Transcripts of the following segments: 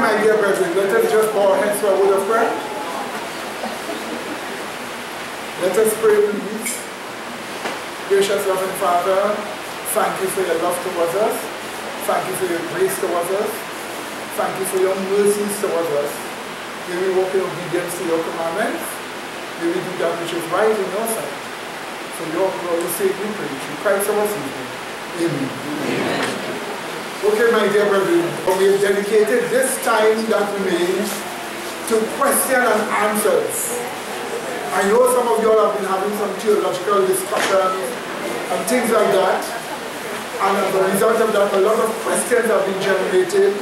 my dear brethren, let us just bow our heads for a word of prayer. Let us pray, please. Gracious loving Father, thank you for your love towards us. Thank you for your grace towards us. Thank you for your mercies towards us. May we walk in obedience to your commandments. May we do that which is right in your sight. For your glory's sake we pray. In Christ our Savior. Amen. Amen. Okay, my dear brethren, we have dedicated this time that remains to question and answers. I know some of you all have been having some theological discussions and things like that. And as a result of that, a lot of questions have been generated.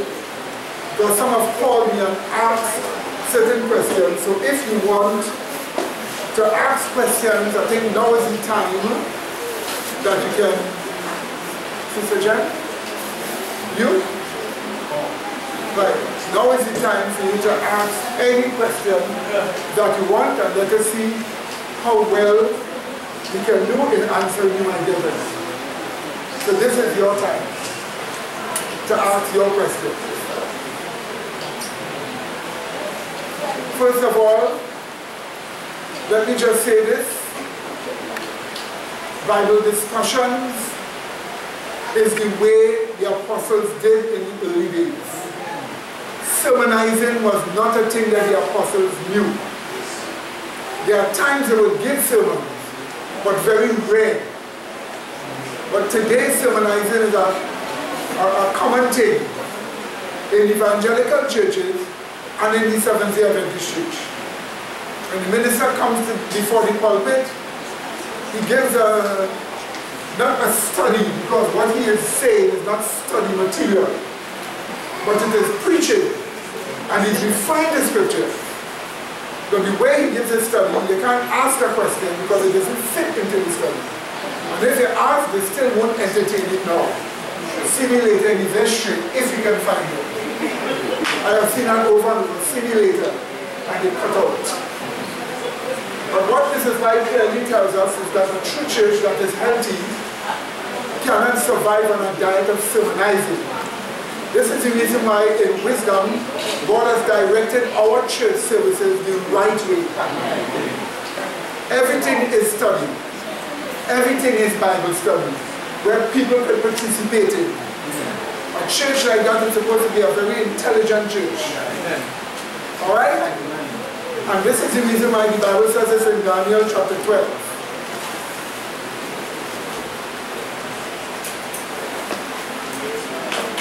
Because some have called me and asked certain questions. So if you want to ask questions, I think now is the time that you can. Sister Jen? You? Right. Now is the time for you to ask any question that you want, and let us see how well we can do in answering you, my dear friends. So this is your time to ask your question. First of all, let me just say this. Bible discussions is the way the apostles did in the early days. Sermonizing was not a thing that the apostles knew. There are times they would give sermons, but very rare. But today sermonizing is a common thing in evangelical churches and in the Seventh-day Adventist Church. When the minister comes before the pulpit, he gives not a study, because what he is saying is not study material, but it is preaching. And he's refined the scripture. So the way he gives his study, they can't ask a question because it doesn't fit into the study. And if they ask, they still won't entertain it now. See me later in the vestry, if you can find it. I have seen that over and over. See me later. And they cut out. But what Mrs. White clearly tells us is that a true church that is healthy cannot survive on a diet of sermonizing. This is the reason why in wisdom, God has directed our church services the right way. Everything is study. Everything is Bible study, where people can participate in. A church like that is supposed to be a very intelligent church. Alright? And this is the reason why the Bible says this in Daniel chapter 12.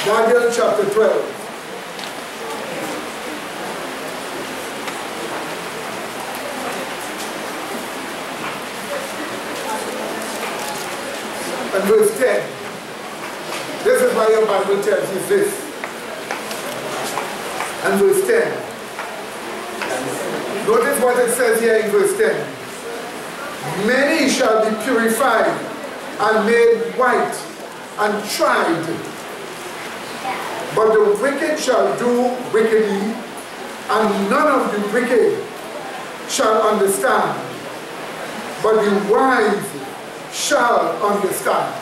Daniel chapter 12. And verse 10. This is why your Bible tells you this. And verse 10. Notice what it says here in verse 10. Many shall be purified and made white and tried. But the wicked shall do wickedly, and none of the wicked shall understand. But the wise shall understand.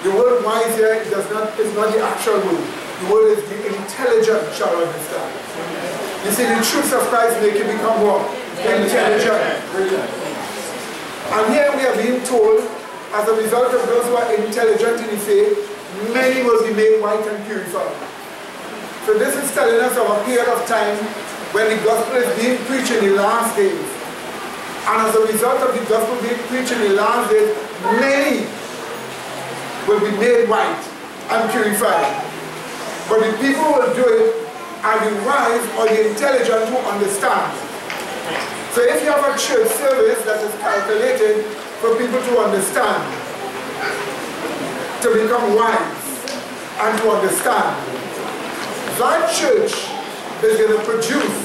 The word wise here is not the actual word. The word is the intelligent shall understand. You see, the truths of Christ make you become what? Intelligent. And here we are being told, as a result of those who are intelligent in the faith, many will be made white and purified. So this is telling us of a period of time when the gospel is being preached in the last days. And as a result of the gospel being preached in the last days, many will be made white and purified. But the people who will do it are the wise or the intelligent who understand. So if you have a church service that is calculated for people to understand, to become wise and to understand, that church is going to produce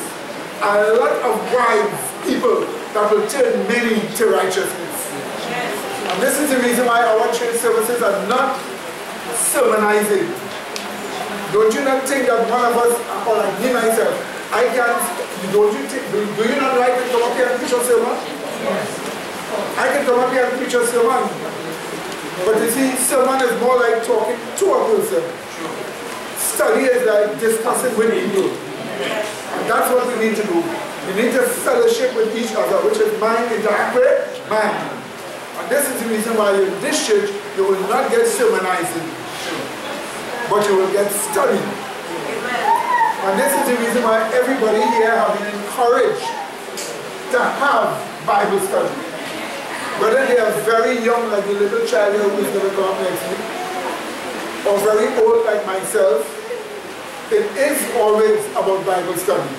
a lot of wise people that will turn many to righteousness. And this is the reason why our church services are not sermonizing. Don't you not think that one of us, or like me myself, I can't, do you not like to come up here and preach a sermon? I can come up here and preach a sermon. But you see, sermon is more like talking to a person. Study is like discussing with people. That's what we need to do. We need to fellowship with each other, which is mind interact with mind. And this is the reason why in this church, you will not get sermonizing, but you will get studying. And this is the reason why everybody here has been encouraged to have Bible study. Whether they are very young, like the little child who is going to come next week, or very old like myself, it is always about Bible study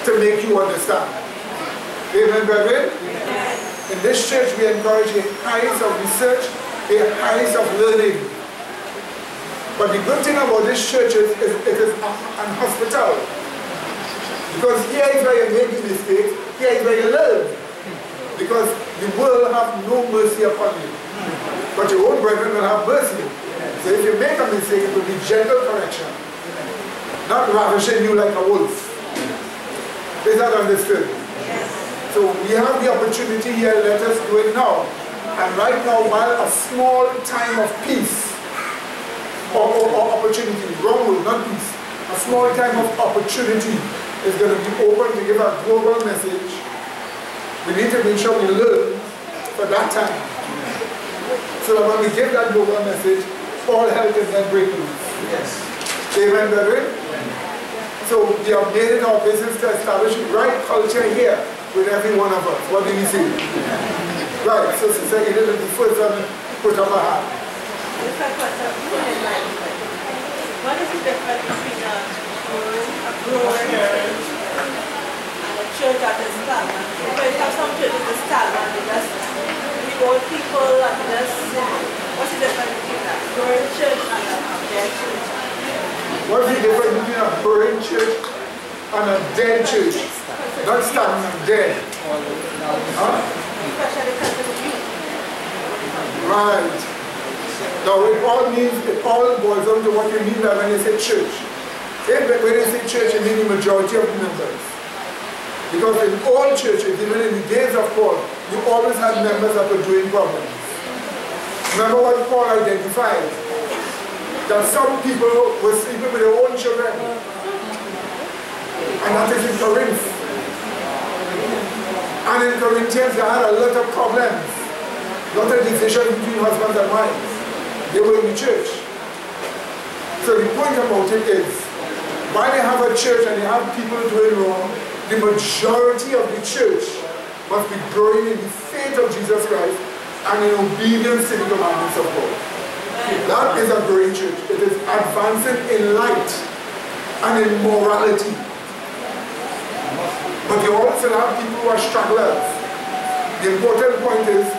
to make you understand. Amen, brethren? In this church, we encourage a highest of research, a highest of learning. But the good thing about this church is it is an hospital. Because here is where you make the mistake, here is where you learn. Because the world will have no mercy upon you. But your own brethren will have mercy. So if you make a mistake, it will be gentle correction. Not ravishing you like a wolf. Is that understood? So we have the opportunity here, let us do it now. And right now, while a small time of peace, or opportunity, wrong word, not peace, a small time of opportunity is going to be open to give a global message. We need to make sure we learn for that time. So that when we give that global message, all hell can then break loose. Yes. Amen, brethren? So we have made it our business to establish right culture here with every one of us. What do you see? Right, so Sister Edith is the first one to put up a hand. What is the difference between a growing church and a church that is stagnant? Because you have some churches that are stagnant, they just old people and just, what's the difference between a growing church and a dead church? What's the difference between a growing church and a dead church? Not stagnant, dead. Huh? Especially because of youth. Right. Now it all boils down to what you mean by when you say church. When you say church, you mean the majority of the members. Because in all churches, even in the days of Paul, you always had members that were doing problems. Remember what Paul identified? That some people were sleeping with their own children. And that is in Corinth. And in Corinthians, they had a lot of problems. A lot of division between husbands and wives. They were in the church. So the point about it is, while they have a church and they have people doing wrong, the majority of the church must be growing in the faith of Jesus Christ and in obedience to the commandments of God. That is a growing church. It is advancing in light and in morality. But you also have people who are strugglers. The important point is,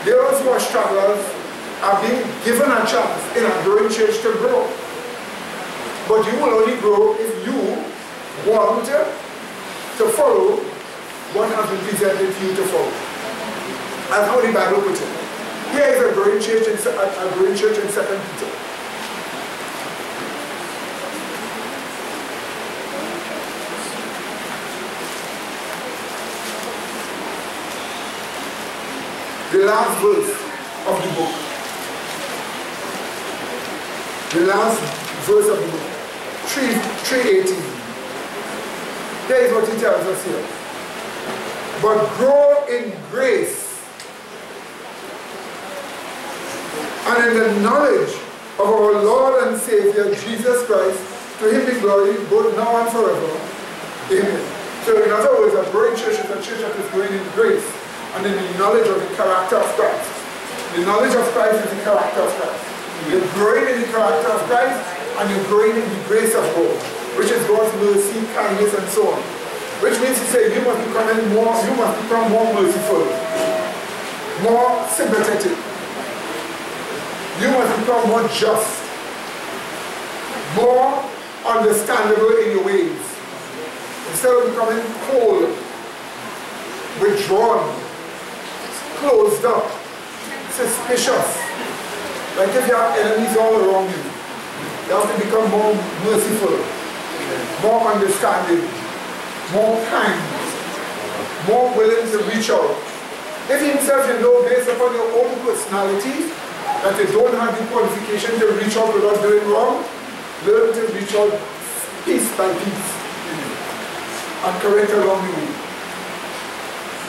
those who are strugglers are being given a chance in a growing church to grow. But you will only grow if you want to follow what has been presented to you to follow. That's how the Bible puts it. Here is a growing church in 2 Peter. The last verse of the book. The last verse of the book. 3:18. There is what he tells us here. But grow in grace and in the knowledge of our Lord and Savior Jesus Christ. To him be glory both now and forever. Amen. So in other words, a growing church is a church that is growing in grace and in the knowledge of the character of Christ. The knowledge of Christ is the character of Christ. You're growing in the character of Christ and you're growing in the grace of God, which is God's mercy, kindness, and so on. Which means to say you must become more merciful, more sympathetic. You must become more just, more understandable in your ways. Instead of becoming cold, withdrawn, closed up, suspicious. Like if you have enemies all around you, you have to become more merciful, more understanding, more kind, more willing to reach out. If himself you know based upon your own personality that you don't have the qualification to reach out without doing wrong, learn to reach out piece by piece. and correct along the way.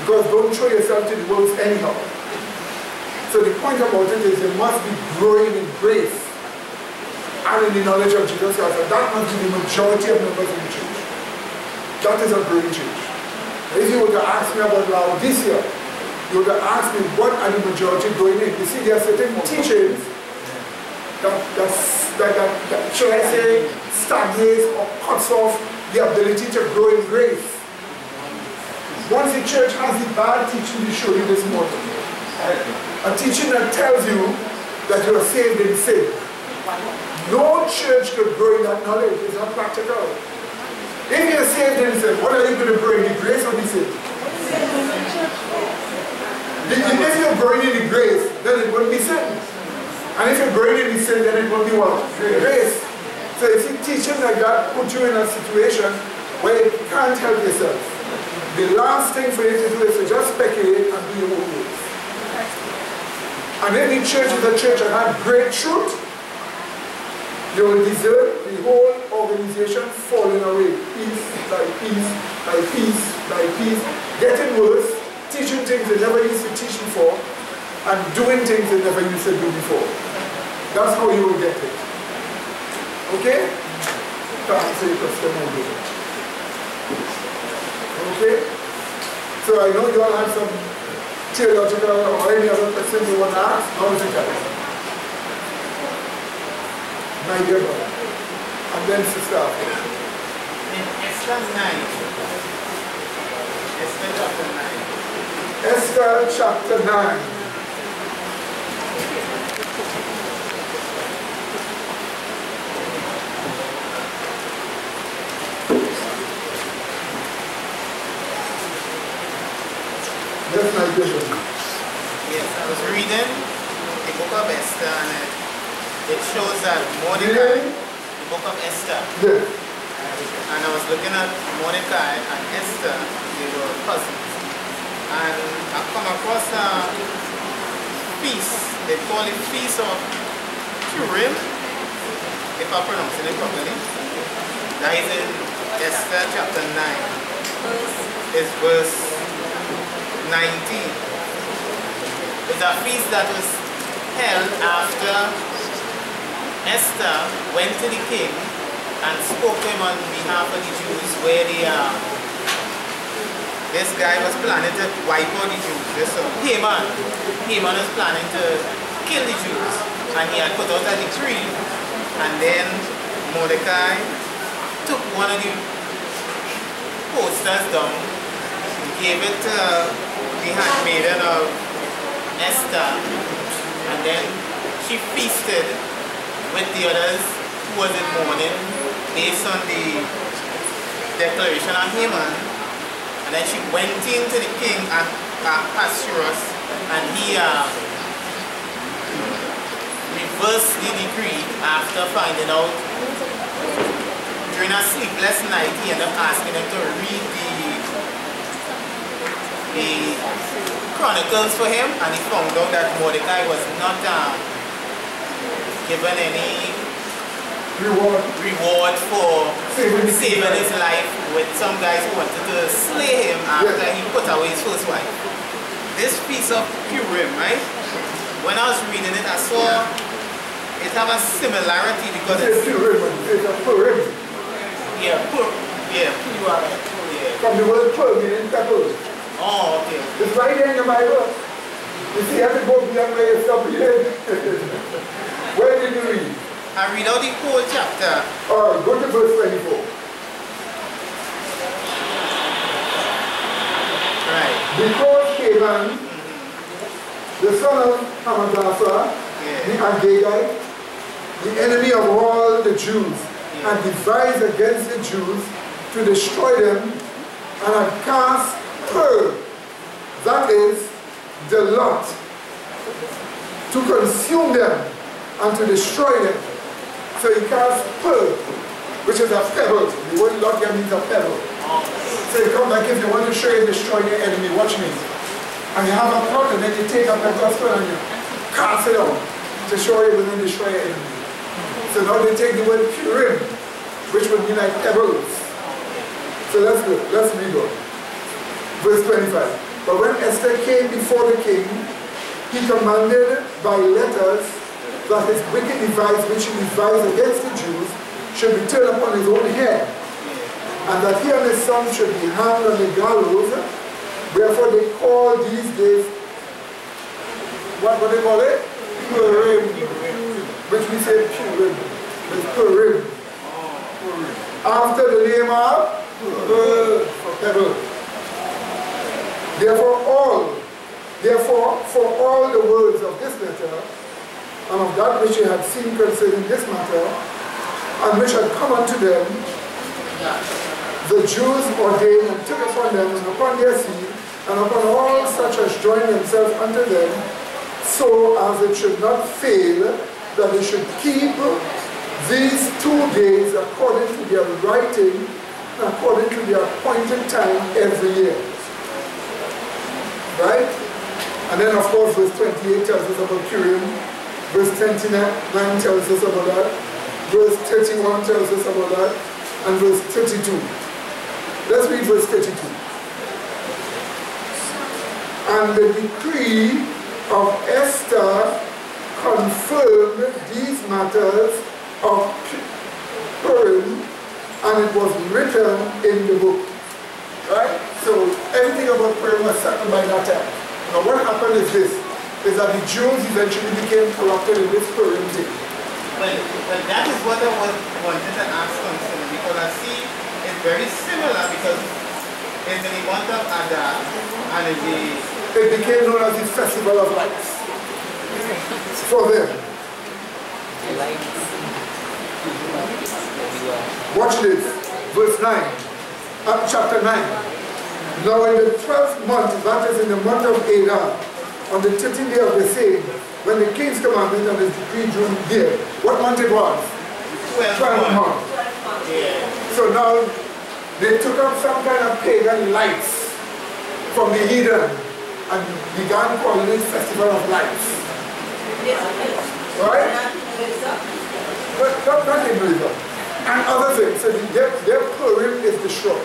Because don't throw yourself to the wolves anyhow. So the point about it is you must be growing in grace and in the knowledge of Jesus Christ. And that must be the majority of members in the church. That is a growing church. If you were to ask me about Laodicea, you would ask me what are the majority going in. You see, there are certain teachings that should I say, stagnates or cuts off the ability to grow in grace. Once the church has the bad teaching to show you this morning, a teaching that tells you that you are saved in sin. No church could grow in that knowledge. It's not practical. If you're saved in sin, what are you going to grow in, the grace or the sin? If you're growing in the grace, then it won't be sin. And if you're growing in the sin, then it will be what? Grace. So if you teaching that God put you in a situation where you can't help yourself, the last thing for you to do is to just speculate and do your own ways. And if the church is a church that has great truth, you will deserve the whole organization falling away. Piece by piece, by piece, by piece, getting worse, teaching things they never used to teach before, and doing things they never used to do before. That's how you will get it. Okay? Can't say testimony. Okay? So I know you all have some theological or any other question you want to ask. How is it going? My dear brother. And then sister. In Esther 9. Esther chapter 9. Esther chapter 9. That's my vision. Yes, I was reading the book of Esther and it shows that Mordecai, the book of Esther, Yes. and I was looking at Mordecai and Esther, they were cousins. And I come across a feast, they call it Feast of Purim, if I'm pronouncing it properly. That is in Esther chapter 9. It's verse 19. It's a feast that was held after Esther went to the king and spoke to him on behalf of the Jews, where this guy was planning to wipe out the Jews. Haman was planning to kill the Jews, and he had put out a decree, and then Mordecai took one of the posters down, gave it to the handmaiden of Esther, and then she feasted with the others who was in mourning based on the declaration of Haman. And then she went into the king Ahasuerus, and he reversed the decree after finding out. During a sleepless night, he ended up asking him to read the Chronicles for him, and he found out that Mordecai was not given any reward for saving his life with some guys who wanted to slay him after he put away his first wife. This piece of Purim, right? When I was reading it, I saw it have a similarity because it's Purim. Yeah, yeah. From the word Purim, meaning pepper. Oh, okay. It's right there in the Bible. You see, every book we have made stop reading. Where did you read? I read out the whole chapter. Alright, go to verse 24. Right. Because Haman, the son of Hammedatha, the Agagite, the enemy of all the Jews, had devised against the Jews to destroy them, and had cast Pur, that is, the lot, to consume them and to destroy them. So he cast Pur, which is a pebble. The word lot here means a pebble. So you come back, if you want to show you destroy your enemy, watch me. And you have a pot, and then you take up the gospel and you cast it out to show you when you destroy your enemy. So now they take the word Purim, which would mean like pebbles. So So let's read on. Verse 25. But when Esther came before the king, he commanded by letters that his wicked device which he devised against the Jews should be turned upon his own head, and that he and his son should be hanged on the gallows. Wherefore they call these days, what do they call it? Purim. Which we say Purim. It's Purim. After the name of forever. Therefore, for all the words of this letter, and of that which they had seen concerning this matter, and which had come unto them, the Jews ordained and took upon them and upon their seed, and upon all such as joined themselves unto them, so as it should not fail, that they should keep these 2 days according to their writing, according to their appointed time every year. Right? And then of course verse 28 tells us about Purim, verse 29 tells us about that, verse 31 tells us about that, and verse 32. Let's read verse 32. And the decree of Esther confirmed these matters of Purim, and it was written in the book. Right? So everything about Purim was settled by that time. Now what happened is this, is that the Jews eventually became corrupted in this Purim thing. Well, that is what I wanted to ask concerning, because I see it's very similar, because it's in the month of Adar, and it became known as the Festival of Lights for them. Watch this, verse 9, chapter 9. Now in the 12th month, that is in the month of Adar, on the 13th day of the same, when the king's commandment and his decree drew near, what month it was? 12th month. Yeah. So now they took up some kind of pagan lights from the heathen and began calling it Festival of Lights. Right? But not in Blizzard. And other things. So their Purim is destroyed.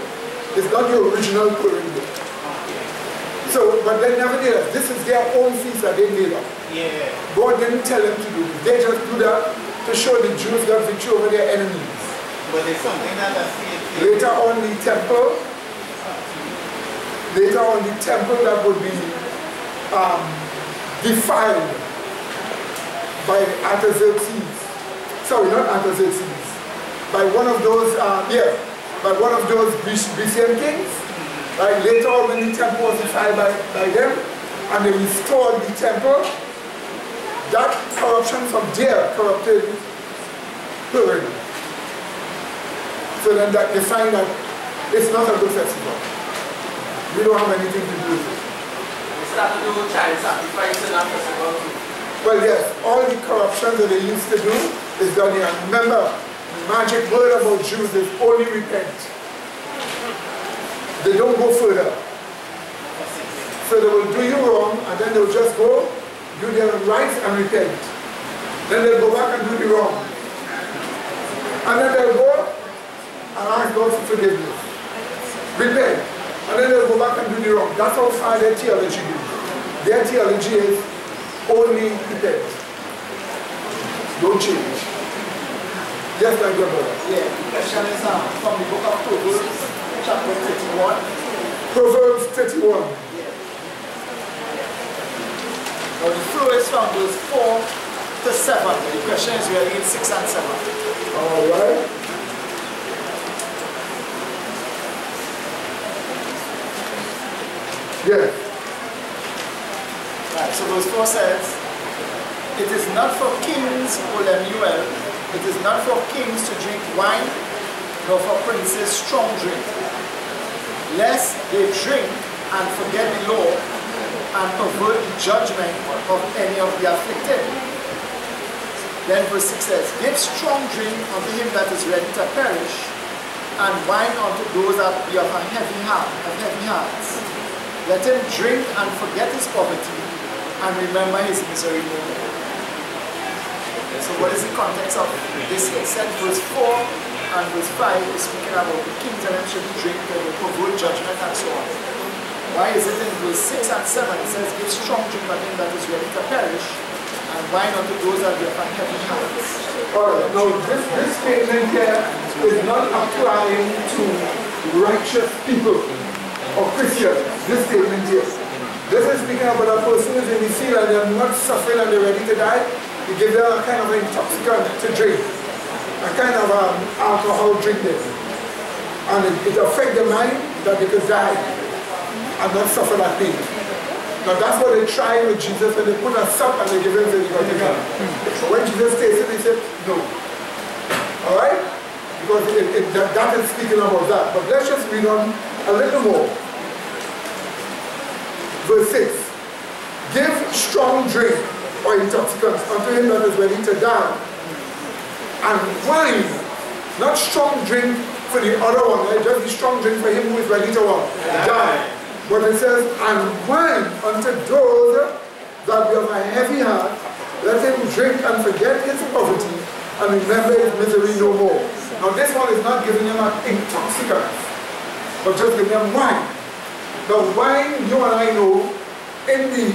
It's not the original Purim day. So, but then nevertheless, this is their own feast that they made up. Yeah. God didn't tell them to do this. They just do that to show the Jews got victory over their enemies. But it's something that I see. Later on the temple that would be defiled by Artaxerxes. Sorry, not Artaxerxes. By one of those, by one of those Grecian kings. Right? Later on when the temple was defiled by them, and they restored the temple, that corruption from there corrupted Purim. So then they find that it's not a good festival. We don't have anything to do with it. They start to do child sacrifice in that festival too. Well, yes, all the corruption that they used to do is done here. Remember, the magic word about Jews is only repent. They don't go further. So they will do you wrong, and then they'll just go, do their rights and repent. Then they'll go back and do the wrong. And then they'll go and ask God for forgiveness. Repent. And then they'll go back and do the wrong. That's how far their theology is. Their theology is only repent. Don't change. Yes, my good brother. Yeah, the question is from the book of Proverbs, chapter 31. Proverbs 31. Yeah. Now the flow is from verse 4 to 7. The question is really in 6 and 7. Alright. Yes. Right, so verse 4 says, it is not for kings, O Lemuel, it is not for kings to drink wine, nor for princes strong drink, lest they drink and forget the law and pervert the judgment of any of the afflicted. Then verse 6 says, give strong drink unto him that is ready to perish, and wine unto those that be of a heavy hearts. Let him drink and forget his poverty, and remember his misery no more. So what is the context of this? It said verse 4 and verse 5 is speaking about the kings and them should drink and provoke judgment and so on. Why is it in verse 6 and 7 it says, give strong drink unto him that is ready to perish, and wine unto those that be of a heavy hearts? Alright, now this statement here is not applying to righteous people or Christians. This statement here. This is speaking about a person who's in the field and they're not suffering and they're ready to die. You give them a kind of intoxicant to drink, a kind of alcohol drink there. And it affects the mind that they could die and not suffer that pain. Now that's what they try with Jesus when they put a sup and they give him the So when Jesus tasted it, he said, no. Alright? Because that is speaking about that. But let's just read on a little more. Verse 6. Give strong drink or intoxicants unto him that is ready to die. And wine, not strong drink for the other one, right? Just the strong drink for him who is ready to die. But it says, and wine unto those that be of a heavy heart, let him drink and forget his poverty and remember his misery no more. Now this one is not giving him an intoxicant, but just giving him wine. The wine, you and I know, in the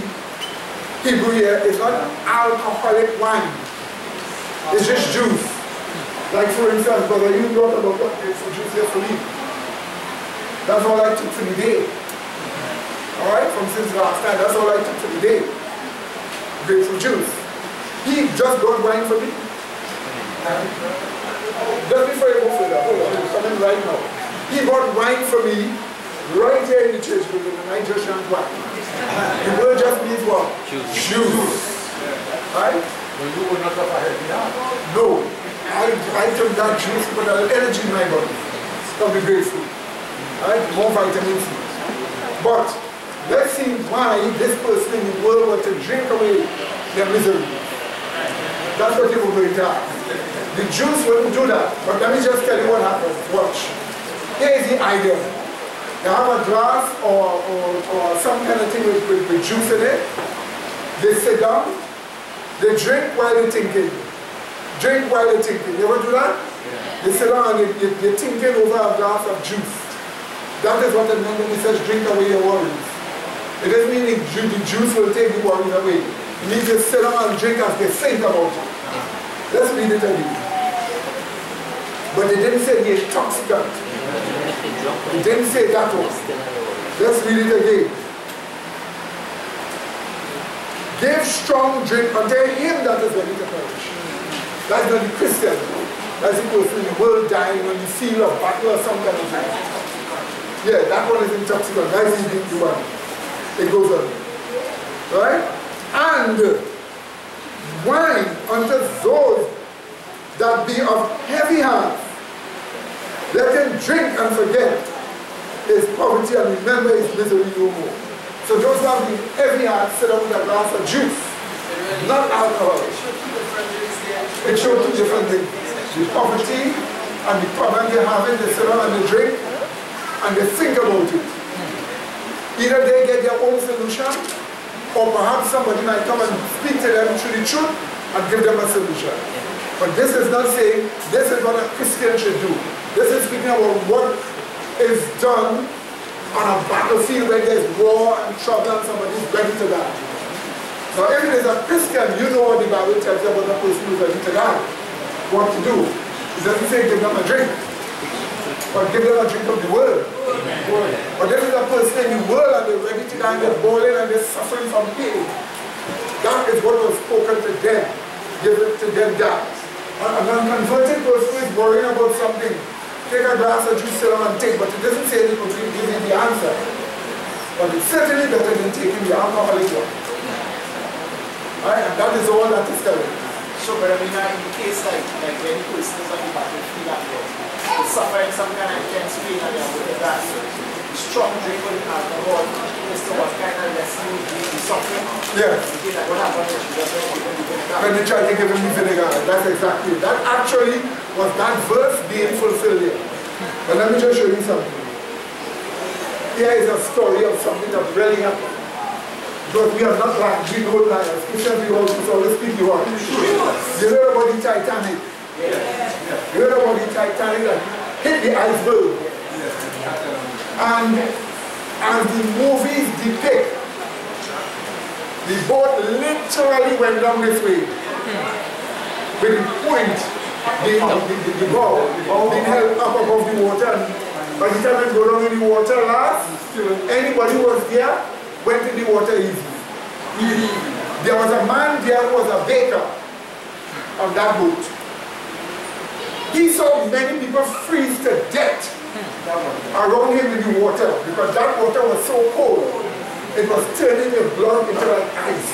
Hebrew here, is not alcoholic wine. It's just juice. Like for instance, brother, you brought about what grapefruit juice here for me. That's all I took for the day. Alright, from since last time, that's all I took for the day. Grapefruit juice. He just got wine for me. Just before you go further, hold on, I'm coming right now. He bought wine for me right here in the church building, and I just drank wine. The word just means what? Juice. Right? Well, you would not have a heavy heart. No. I took that juice for the energy in my body. From the grapefruit. Right? More vitamin C. But let's see why this person in the world were to drink away their misery. That's what they were going to have. The juice wouldn't do that. But let me just tell you what happens. Watch. Here is the idea. They have a glass or some kind of thing with juice in it. They sit down. They drink while they're thinking. Drink while they're thinking. You ever do that? Yeah. They sit down and they're thinking over a glass of juice. That is what it means when he says drink away your worries. It doesn't mean the juice will take the worries away. It means they sit down and drink as they think about it. Let's read it again. But they didn't say the intoxicant. They didn't say that one. Let's read it again. Give strong drink unto him that is ready to perish. That's not the Christian. That's the person in the world dying on the field of battle or some kind of thing. Yeah, that one is intoxicant. That's the one. It goes on. Right? And wine unto those that be of heavy heart. Let him drink and forget his poverty and remember his misery no more. So those who have the heavy heart sit down with a glass of juice, not alcohol. It shows two different things. The poverty and the problem they're having, they sit down and they drink and they think about it. Either they get their own solution, or perhaps somebody might come and speak to them through the truth and give them a solution. But this is not saying this is what a Christian should do. This is speaking about what is done on a battlefield where there's war and trouble and somebody's ready to die. Now if it is a Christian, you know what the Bible tells you about a person who's ready to die. What to do. It doesn't say give them a drink, but give them a drink of the word. But if it's a person in the world and they're ready to die and they're boiling and they're suffering from pain, that is what was spoken to them. Give it to them that. An unconverted person who is worrying about something, take a glass of juice, sit down and take, but it doesn't say it will give you the answer. But it's certainly better than taking the alcoholic one. Right? And that is all that is telling. So, but I mean, in the case like when person is on the battlefield and they're suffering some kind of intense pain and they're with that, strong drink with alcohol is to what kind of lesson the suffering? Yeah. Like what happened when you just give them the vinegar? When they tried to give him the vinegar, that's exactly it. That actually was that verse being fulfilled here. But let me just show you something. Here is a story of something that really happened. Because we are not like we don't liars. Christians, we always speak the word. You heard about the Titanic. You heard about the Titanic that hit the iceberg. And as the movies depict, the boat literally went down this way. With the point, the bow being held up above the water. And by the time it go down in the water last, anybody who was there went in the water easy. There was a man there who was a baker on that boat. He saw many people freeze to death around him in the water because that water was so cold. It was turning the blood into like ice.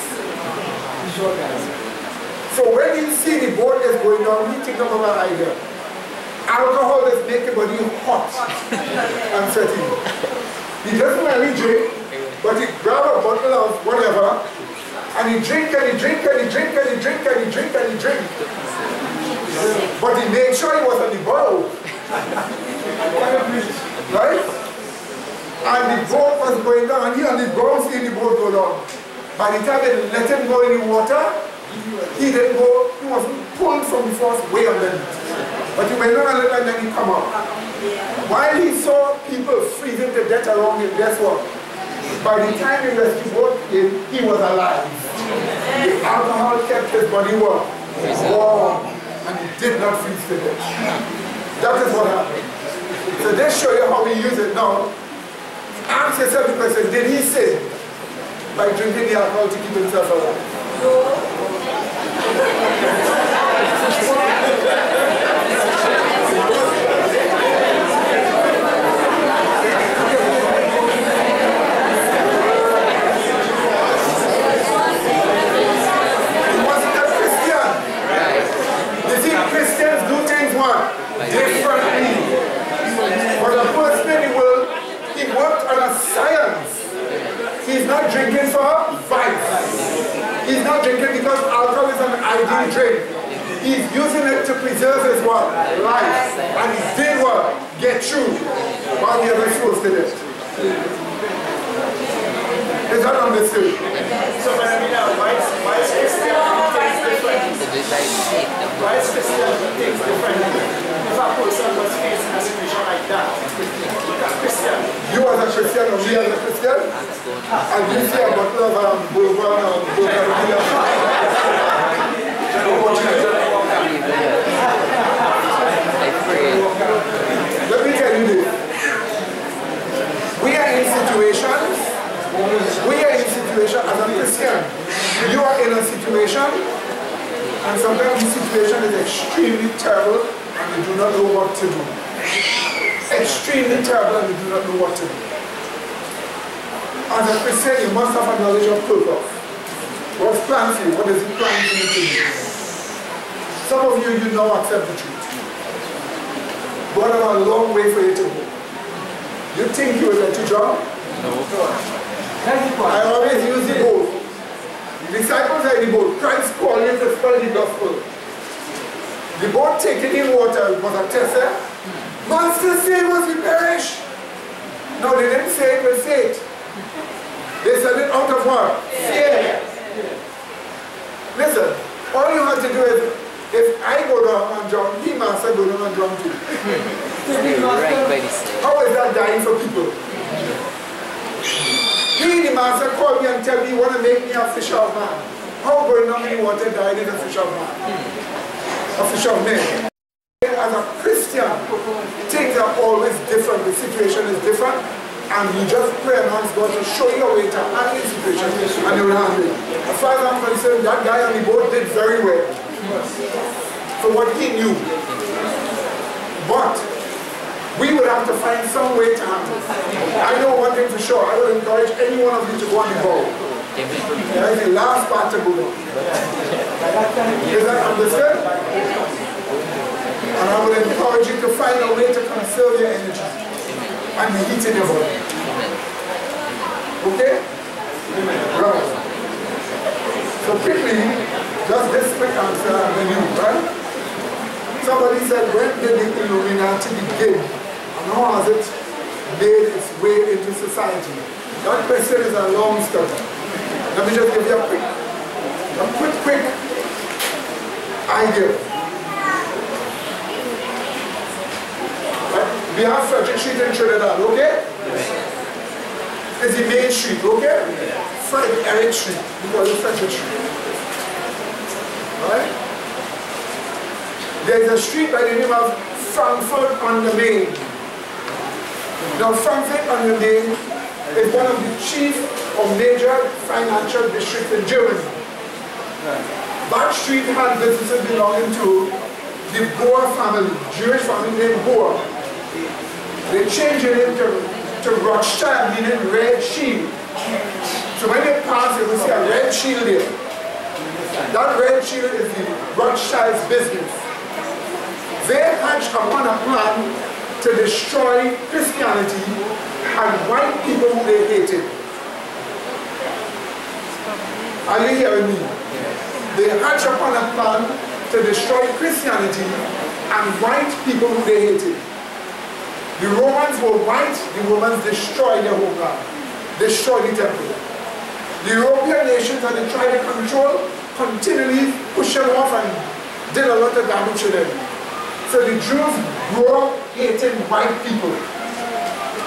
So when you see the boat is going down, you think of an idea. Alcohol is making body hot and sweaty. He doesn't really drink, but he grab a bottle of whatever, and he drink and he drink and he drink and he drink and he drink and he drink. But he made sure he was on the boat. Right? And the boat was going down, and he on the ground seeing the boat go down. By the time they let him go in the water, he didn't go, he wasn't pulled from the force way underneath. But he went down a little and then he come up. While he saw people freezing to death around him, guess what? By the time the rescue boat came, he was alive. The alcohol kept his body warm, and he did not freeze to death. That is what happened. So this show you how we use it now. Ask yourself the question, did he sin by drinking the alcohol to keep himself alive? He's not drinking for vice. He's not drinking because alcohol is an ideal drink. He's using it to preserve his what? Life. And he did what? Get through while the other fools did it. Is that understood? So when I mean why is Christianity takes different? Why is Christianity takes different? If a person was facing a situation like that, you as a Christian or me as a Christian, and you see a bottle of Bourbon or let me tell you this. We are in situations, as a Christian, you are in a situation, and sometimes the situation is extremely terrible, and you do not know what to do. Extremely terrible, and you do not know what to do. As a Christian, you must have a knowledge of purpose. What's planned for you? What is it planned for you to do? Some of you, you now accept the truth. God have a long way for you to go. You think you will let you drown? No. I always use the boat. The disciples are in the boat. Christ called you to spread the gospel. The boat taken in water was a test. Master, save us, we perish. No, they didn't say it with faith. They said it out of what? Fear. Listen, all you have to do is, if I go down and drown, he master go down and drown too. How is that dying for people? He, the master, called me and tell me, you want to make me a fisher of man. How going down in the water dying is a fisher of man? A fisher of men. As a Christian, things are always different. The situation is different. And you just pray and ask God to show you a way to handle the situation, and you will handle it. As far as I'm concerned, that guy on the boat did very well for what he knew. But we would have to find some way to handle it. I know one thing for sure. I would encourage any one of you to go on the boat. That is the last part to go on. Is that understood? And I would encourage you to find a way to conserve your energy and the heat in your body. Okay? Right. So quickly, just this quick answer and then you, right? Somebody said, when did the Illuminati begin? And how has it made its way into society? That question is a long story. Let me just give you a quick idea. We have Frederick Street in Trinidad, okay? It's the main street, okay? Fred Eric Street, we call it Frederick Street. Alright? There's a street by the name of Frankfurt on the Main. Now Frankfurt on the Main is one of the chief or major financial districts in Germany. That street had businesses belonging to the Boer family, Jewish family named Boer. They changed it to Rothschild, meaning red shield. So when they pass, you will see a red shield there. That red shield is the Rothschild's business. They hatched upon a plan to destroy Christianity and white people who they hated. Are you hearing me? They hatched upon a plan to destroy Christianity and white people who they hated. The Romans were white, the Romans destroyed their homeland, destroyed the temple. The European nations that they tried to control continually pushed them off and did a lot of damage to them. So the Jews grew up hating white people.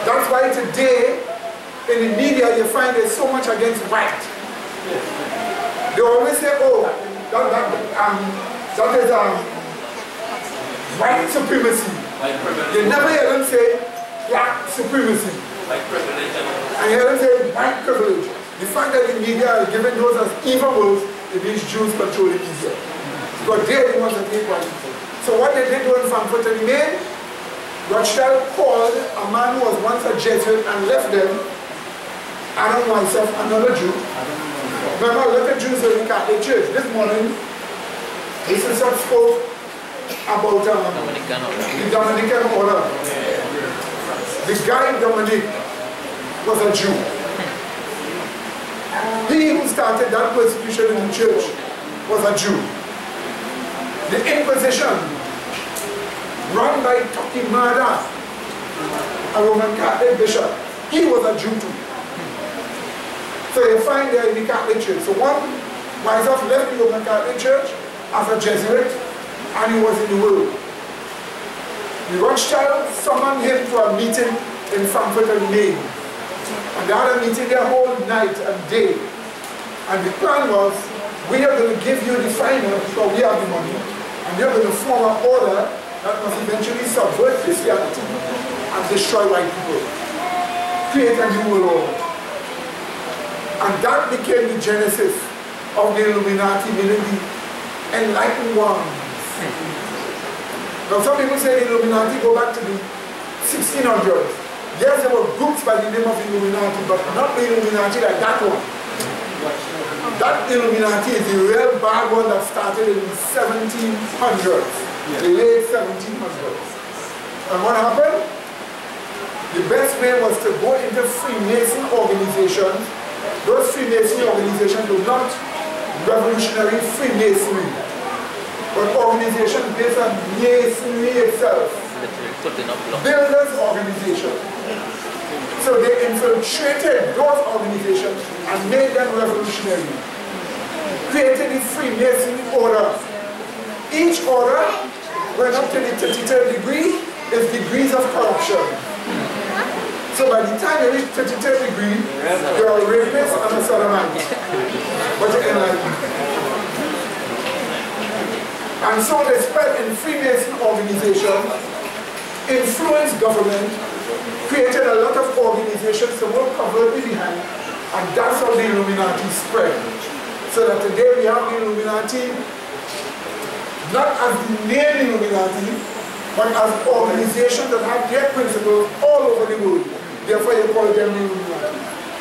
That's why today in the media you find there's so much against white. They always say, oh, that is white supremacy. They never hear them say black supremacy. And hear them say white privilege. The fact that the media are giving those as evil words, it means Jews controlling Israel. Because they're the ones that hate white people. So what they did in Frankfurt on the Main, Rothschild called a man who was once a Jesuit and left them, Aaron myself, another Jew. Remember, a lot of Jews were in the Catholic Church. This morning, his sister spoke about the Dominican order. The guy Dominic was a Jew. He who started that persecution in the church was a Jew. The Inquisition, run by Torquemada, a Roman Catholic bishop, he was a Jew too. So you find there in the Catholic Church. So one, myself left the Roman Catholic Church as a Jesuit, and he was in the world. The Rothschild summoned him for a meeting in Frankfurt on the Main. And they had a meeting there whole night and day. And the plan was, we are going to give you the finance because we have the money, and we are going to form an order that must eventually subvert Christianity and destroy white people. Create a new world order. And that became the genesis of the Illuminati, meaning the enlightened ones. Now some people say the Illuminati go back to the 1600s. Yes, there were groups by the name of Illuminati, but not the Illuminati like that one. That Illuminati is the real bad one that started in the 1700s, the late 1700s. And what happened? The best way was to go into Freemason organizations. Those Freemason organizations were not revolutionary Freemasonry, but organizations based on Masonry itself. Builders organization. So they infiltrated those organizations and made them revolutionary. Created the Freemason order. Each order went up to the 33rd degree is degrees of corruption. So by the time you reach 33rd degree, you're a rapist and a sodomite. But you're enlightened. And so they spread in Freemason organizations, influenced government, created a lot of organizations to work covertly behind, and that's how the Illuminati spread. So that today we have the Illuminati, not as the name Illuminati, but as organizations that have their principles all over the world. Therefore you call them the Illuminati.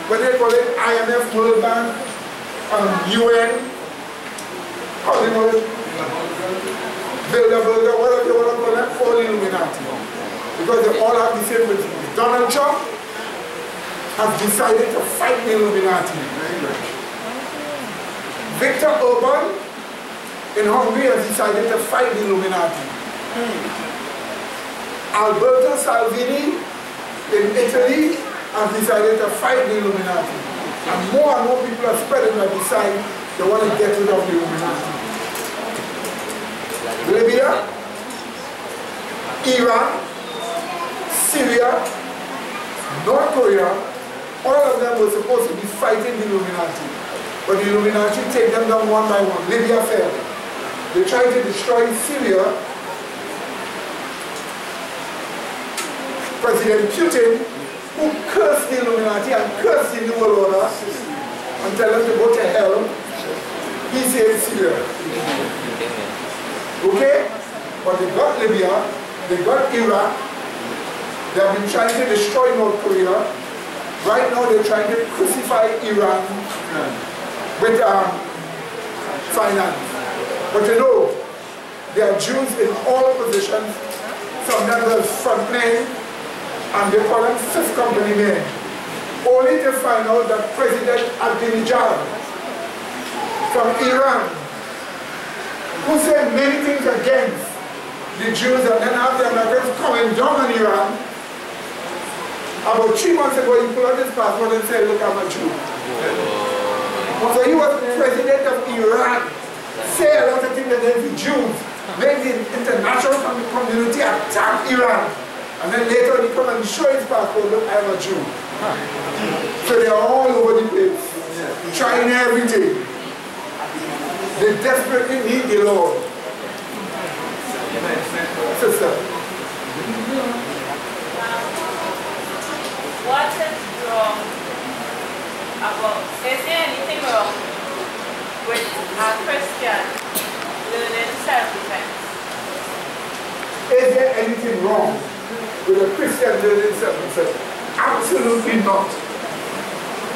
When they call it IMF, World Bank, UN, how do you call it? Bilderberger, whatever you want to call them, all Illuminati. Because they all have the same principles. Donald Trump has decided to fight the Illuminati. Viktor Orban in Hungary has decided to fight the Illuminati. Alberto Salvini in Italy has decided to fight the Illuminati. And more people are spreading that decide they want to get rid of the Illuminati. Libya, Iran, Syria, North Korea, all of them were supposed to be fighting the Illuminati. But the Illuminati take them down one by one. Libya fell. They tried to destroy Syria. President Putin, who cursed the Illuminati and cursed the New World Order and tell them to go to hell, he saved Syria. Okay? But they got Libya, they got Iraq, they have been trying to destroy North Korea. Right now they're trying to crucify Iran with finance. But you know, there are Jews in all positions. Some of them are front men, and they call them fifth company men. Only to find out that President Ahmadinejad from Iran, who said many things against the Jews, and then have the Americans coming down on Iran. About 3 months ago, he pulled out his passport and said, look, I'm a Jew. So he was president of Iran, say a lot of things against the Jews, make the international community attack Iran. And then later he come and show his passport, look, I'm a Jew. So they are all over the place, trying everything. They desperately need the Lord. Sister. What is wrong about, is there anything wrong with a Christian learning self-defense? Is there anything wrong with a Christian learning self-defense? Absolutely not.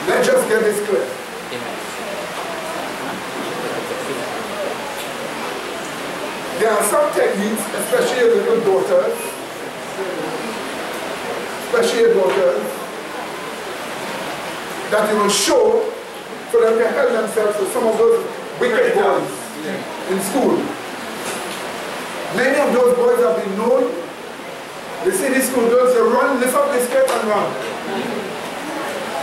Let's just get this clear. There are some techniques, especially your little daughters, that you will show so that they help themselves to some of those wicked boys in school. Many of those boys have been known. They see these school girls, they run, lift up the skirt and run.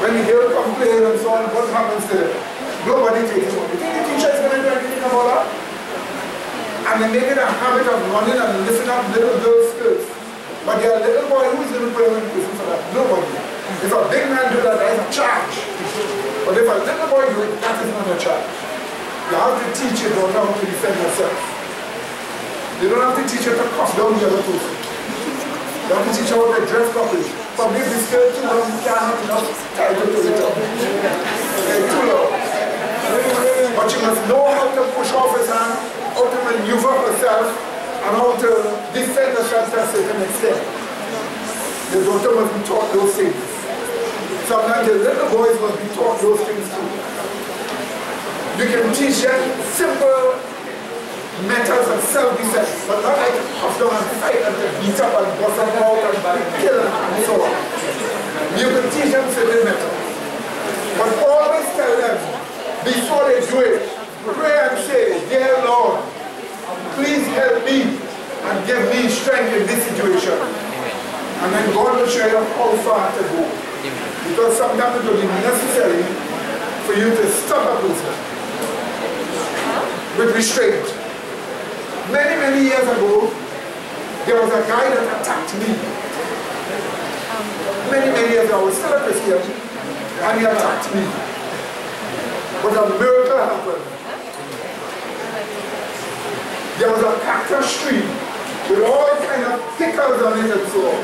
When the girl complains and so on, what happens to them? Nobody takes them. You think the teacher is going to do anything about that? And they make it a habit of running and lifting up little girls' skirts. But there are little boy, who is going to put them in prison for that? Nobody. If a big man do that, there is a charge. But if a little boy do it, that is not a charge. You have to teach your daughter how to defend herself. You don't have to teach her to cuff down the other person. You have to teach her how to dress properly. But if the skirt too long, you can't have enough time to do it up. Okay, too long. But you must know how to push off his hand, how to maneuver herself, and how to defend herself to a certain extent. The daughter must be taught those things. Sometimes the little boys must be taught those things too. You can teach them simple methods of self-defense, but not like to puff down and fight and to beat up and bust them out and kill them and so on. You can teach them certain methods. But always tell them, before they do it, pray and say, dear Lord, please help me and give me strength in this situation. And then God will show you how far to go. Because sometimes it will be necessary for you to stop a person with restraint. Many, many years ago, there was a guy that attacked me. Many years ago, I was still a Christian, and he attacked me. But a miracle happened. There was a cactus tree with all kinds of pickles on it and so on.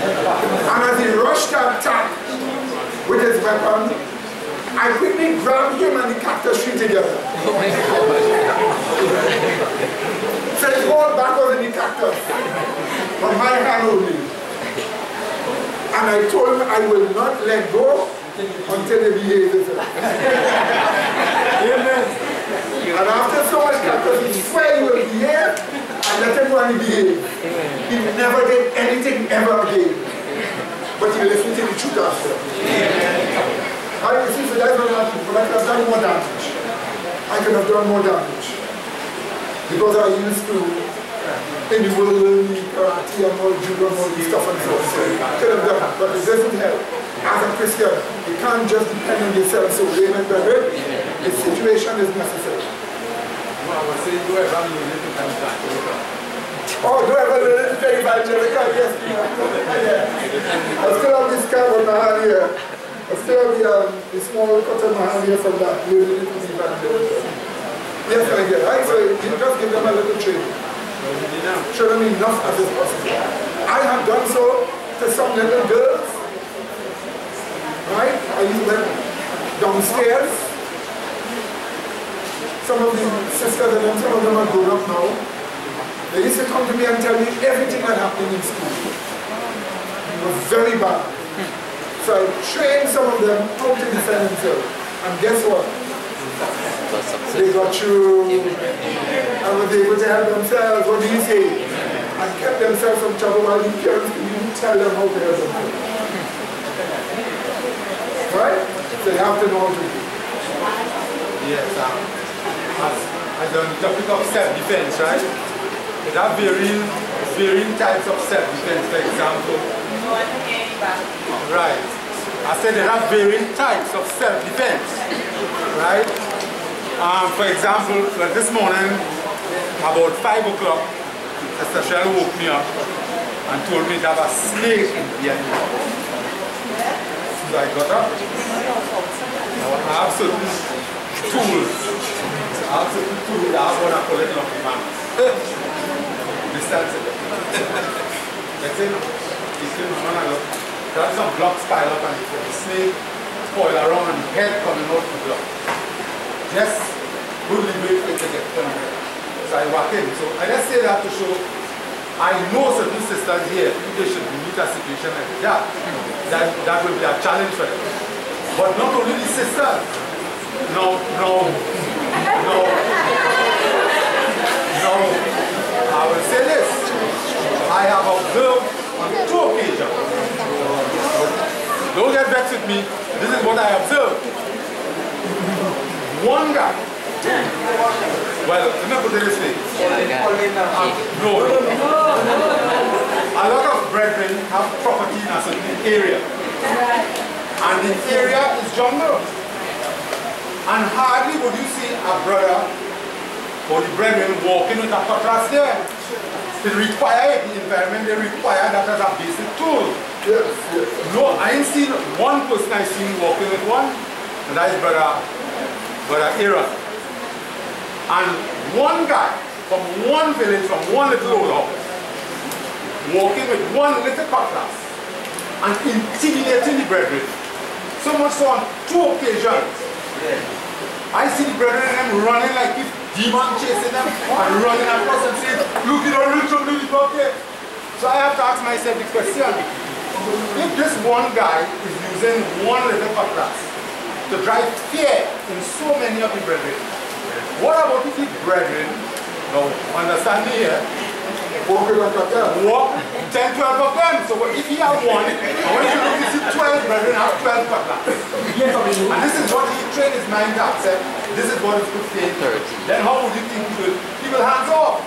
And as he rushed to attack with his weapon, I quickly grabbed him and the cactus tree together. So his whole back was in the cactus, from my hand only. And I told him I will not let go until he behaves himself. Amen. And after so much cactus, he swear he will behave and let him go and behave. He never did anything ever again. But he listened to the truth after. I you see, so that's what happened, but I could have done more damage. I could have done more damage. Because I used to, in the world, learning karate and all judo and all this stuff and so on. So I could have done it, but it doesn't help. As a Christian, you can't just depend on yourself. So, amen, brother. The situation is necessary. Oh, do I have a little thing evangelical? Yes, yeah. I still have this card on my hand here. I still have the small cut on my hand here from that little evangelical. Yes, I get it. Right, so you just give them a little training. Show them enough as is possible. I have done so to some little girls. Right? I used them downstairs. Some of the sisters and them, some of them are grown up now. They used to come to me and tell me everything that happened in school. It was very bad. So I trained some of them how to defend themselves. And guess what? They got through and was able to help themselves. What do you say? And kept themselves from trouble while the parents didn't tell them how to help themselves. Right? So you have to know how to do it. Yes, as on the topic of self-defense, right? There are varying types of self-defense, for example. Right. I said there are varying types of self-defense, right? For example, this morning, about 5 o'clock, Sister Shell woke me up and told me that a snake in the enemy. So I got up. I have certain tools. I have certain tools that I want to call it lucky man. Distance it. That's it. There's some blocks piled up and the snake coil around and the head coming out the block. Just goodly wait for it to get turned. So I walk in. So I just say that to show I know certain sisters here, they should meet a situation like that. That will be a challenge for them. But not only the sisters. No. I will say this. I have observed on 2 occasions. Don't get vexed with me. This is what I observed. One guy. Well, let me put it this way. No. A lot of brethren have property in a certain area. And the area is jungle. And hardly would you see a brother or the brethren walking with a cutlass there. They require it, the environment, they require that as a basic tool. Yes. No, I ain't seen one person I seen walking with one, and that is Brother Aaron. And one guy from one village, from one little old house, walking with one little cutlass and intimidating the brethren. So much so on 2 occasions. I see the brethren and them running like if demon chasing them and running across and saying, look, you don't reach up to the bucket. So I have to ask myself the question, if this one guy is using one little cutlass to drive fear in so many of the brethren, what about if the brethren, now understand me here, walk 10, 12 of them. So if he has one, I want you to look, you see 12 brethren have 12 cutlass. And this is what he trained his mind up, said, this is what is good faith. Then how would you think he will hands off?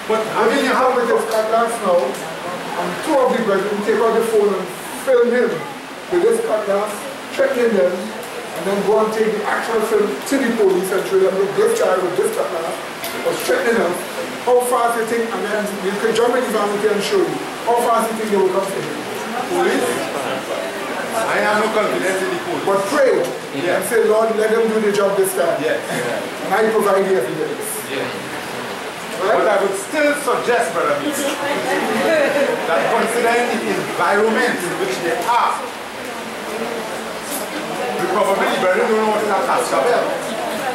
But I mean, you have with his cutlass now, and 2 of the brethren take out the phone and film him with this cutlass, threatening them, and then go and take the actual film to the police and show them, look, this guy with this cutlass was threatening them. How fast you think, and then you can jump in the van and show you, how fast you think they will come to him? Police? I have no confidence in the police. But pray and say, Lord, let them do the job this time. Yes. And I provide the evidence. Right? But I would still suggest, Brother B, that considering the environment in which they are, we probably don't know what is a cascabel.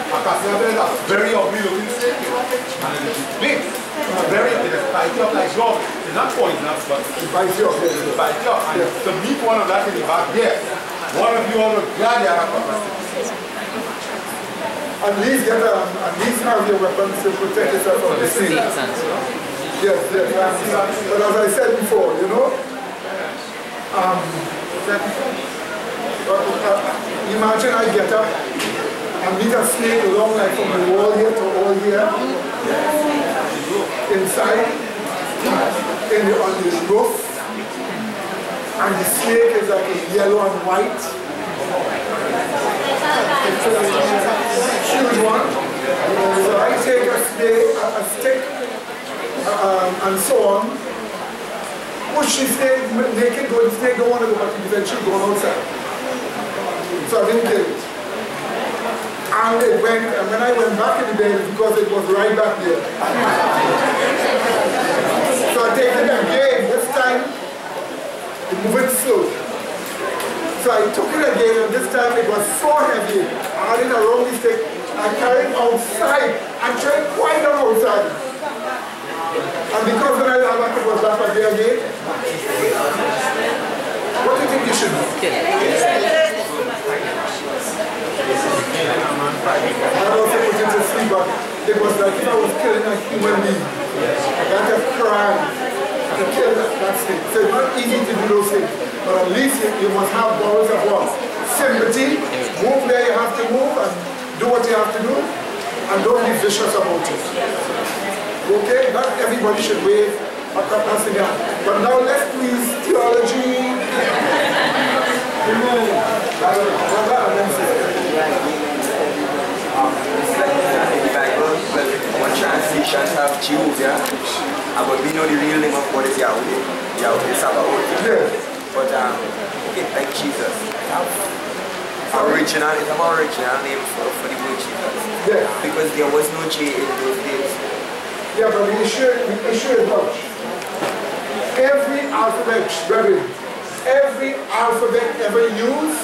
A cascabel is a very ugly looking snake. And it is big. It is tied up like dog. It's not poisonous, but it bites you up. It bites you up. And to meet one of that in the back there, one of you all would glad you have a cutlass. At least have your weapons to protect yourself from the snake. Yes. But as I said before, you know, imagine I get up and meet a snake along like from the wall here to all here, inside, on the roof, and the snake is like a yellow and white. Huge one. So I take a stick and so on. But she stayed naked, go snake, don't want to go back to the bed, she go outside. So I didn't kill it. And it went, and when I went back in the bed, because it was right back there. So I take it again, this time, it moved slow. So I took it again, and this time it was so heavy. I had it around the stick, I carried it outside, and tried quite on outside. And because when I ran back, it was back there again. What do you think you should do? I also put it to sleep, but it was like if I was killing a human being. That a crime to kill that snake. So it's not easy to do those things, but at least you must have balls of what? Sympathy, move where you have to move and do what you have to do, and don't be vicious about it. Okay? Not everybody should wave a cutlass in your hand. But now let's please theology. One translation have Jehovah, but we know the real name of God is Yahweh. Yahweh is Sabaoth. Yeah. But okay, like Jesus. Original, it's an original name for the word Jesus. Yeah. Because there was no J in those days. Yeah, but the issue is what? Every alphabet, brethren, every alphabet ever used,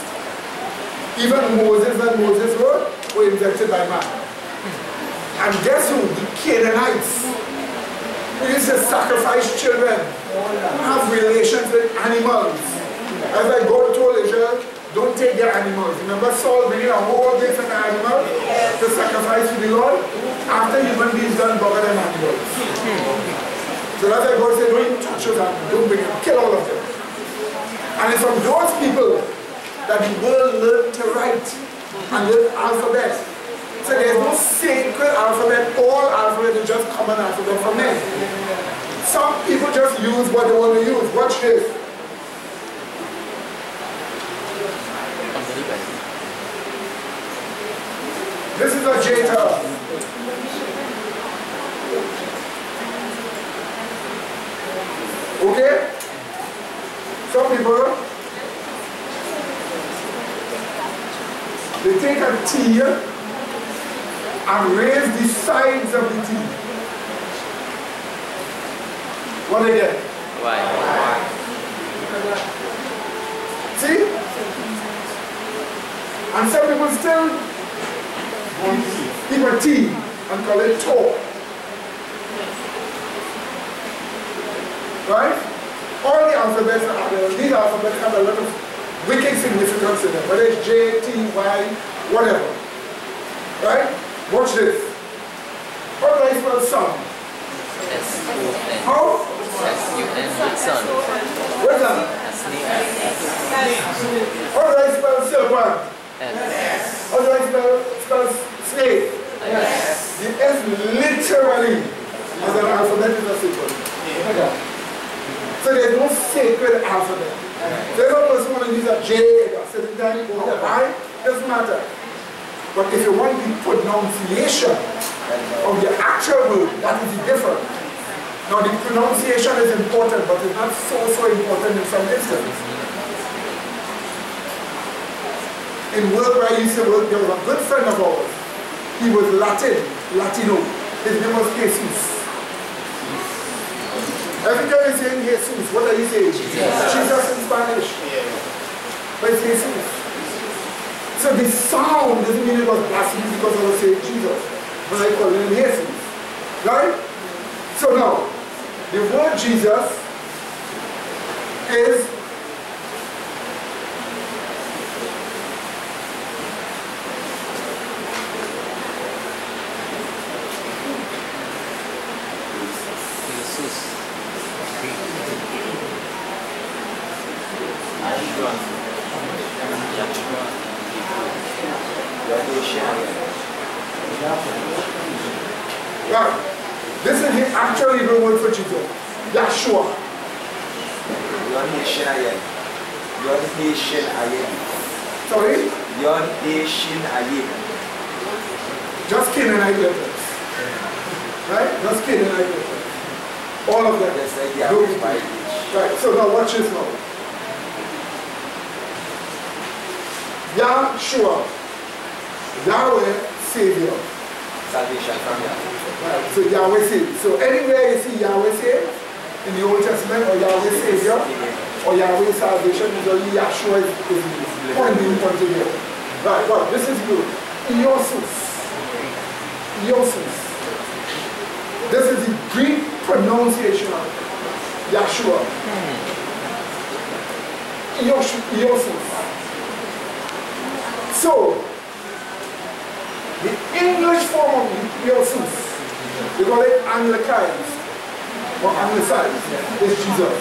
even Moses and Moses were invented by man. And guess who? The Canaanites. Who used to sacrifice children, have relations with animals. As I God told Israel, don't take their animals. Remember Saul bringing a whole different animal to sacrifice to the Lord? After human beings done bugger than animals. So that's why God said, don't touch those animals, don't bring them, kill all of them. And it's from those people that the world learned to write and learn alphabet. So there's no sacred alphabet, all alphabet is just common alphabet for men. Some people just use what they want to use. Watch this. This is a Jeta. Okay? Some people, they take a T and raise the sides of the T. What they get? Why? See? And some people still keep a T and call it toe. Right? All the alphabets these alphabets have a lot of wicked significance in them, whether it's J, T, Y, whatever. Right? Watch this. How do I spell sun? S-U-N. How? S-U-N, sun. Where's that? How do I spell silver? S. How do I spell snake? S. The S literally as an alphabet is a symbol. So there's no sacred alphabet. So every person want to use a J or certain time or a Y, doesn't matter. But if you want the pronunciation of the actual word, that is different. Now the pronunciation is important, but it's not so important in some instances. In work where I used to work, there was a good friend of ours. He was Latino. His name was Jesus. Every time you say Jesus, what are you saying? Jesus in Spanish. But it's Jesus. So the sound doesn't mean it was blasphemy because I was saying Jesus. But I call him Jesus. Right? So now, the word Jesus is right. This is the actual Hebrew word for Jesus. Yeshua. Yod-He-Shin Ayin. Yod-He-Shin Ayin. Sorry? Yod-He-Shin Ayin. Just Canaanite letters. Right? Just Canaanite letters. All of them. Just like No. Yahweh. Right, so now watch this now. Yahshua, Yahweh, Savior. Salvation from Yahweh. Right, so Yahweh Savior. So anywhere you see Yahweh Savior in the Old Testament, or Yahweh Savior, or Yahweh Salvation, is only Yahshua is pointing there. Right, well, this is good. Iosus. Iosus. This is the Greek pronunciation of Yahshua. Iosus. So, the English form of Iosus, we call it Anglicized or Anglicized, is Jesus.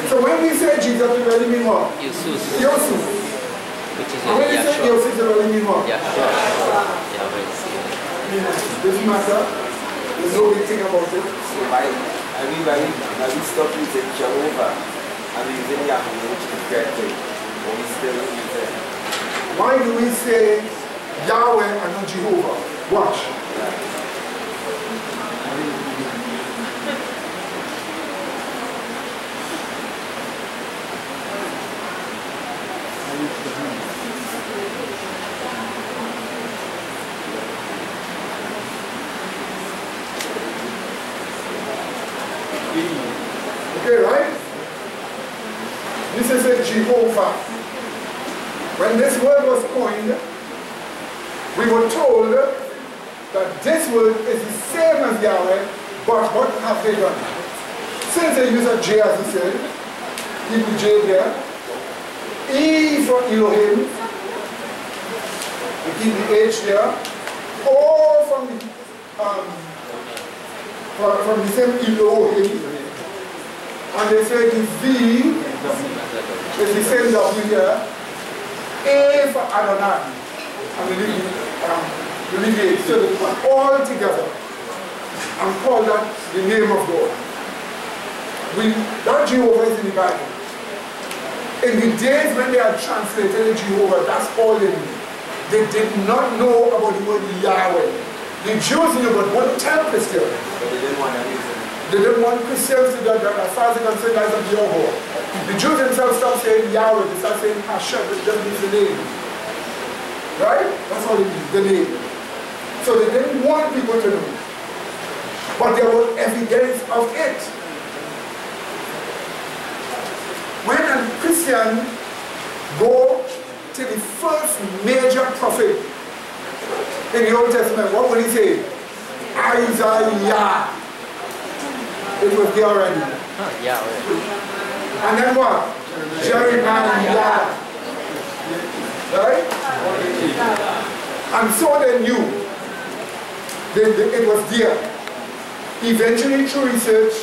So when we say Jesus, we really mean what? Iosus. Iosus. Which is And when we say Iosus, we really mean what? Yahshua. Yahweh. Doesn't matter. There's no big thing about it. So why we stop using Jehovah and we using Yahweh, which is correct, but we still use it. Why do we say Yahweh and not Jehovah? Watch. Okay, right? This is a Jehovah. When this word was coined, we were told that this word is the same as Yahweh, but what have they done? Since they use a J, as he said, keep the J there. E for Elohim, we keep the H there. O from the same Elohim. And they say the V is the same W here. A for Adonai. And we leave it. So they put all together and call that the name of God. That Jehovah is in the Bible. In the days when they had translated Jehovah, that's all they knew. They did not know about the word Yahweh. The Jews knew, but what temple is there? But they didn't want to use it. They didn't want Christians to do that. As far as they can say that's a Jehovah. The Jews themselves stopped saying Yahweh. They started saying Hashem, which just means the name. Right? That's all it means, the name. So they didn't want people to know. But there was evidence of it. When a Christian go to the first major prophet in the Old Testament, what would he say? Isaiah. It was there already. Yahweh. And then what? Jeremiah. Right? And so they knew. It was there. Eventually, through research,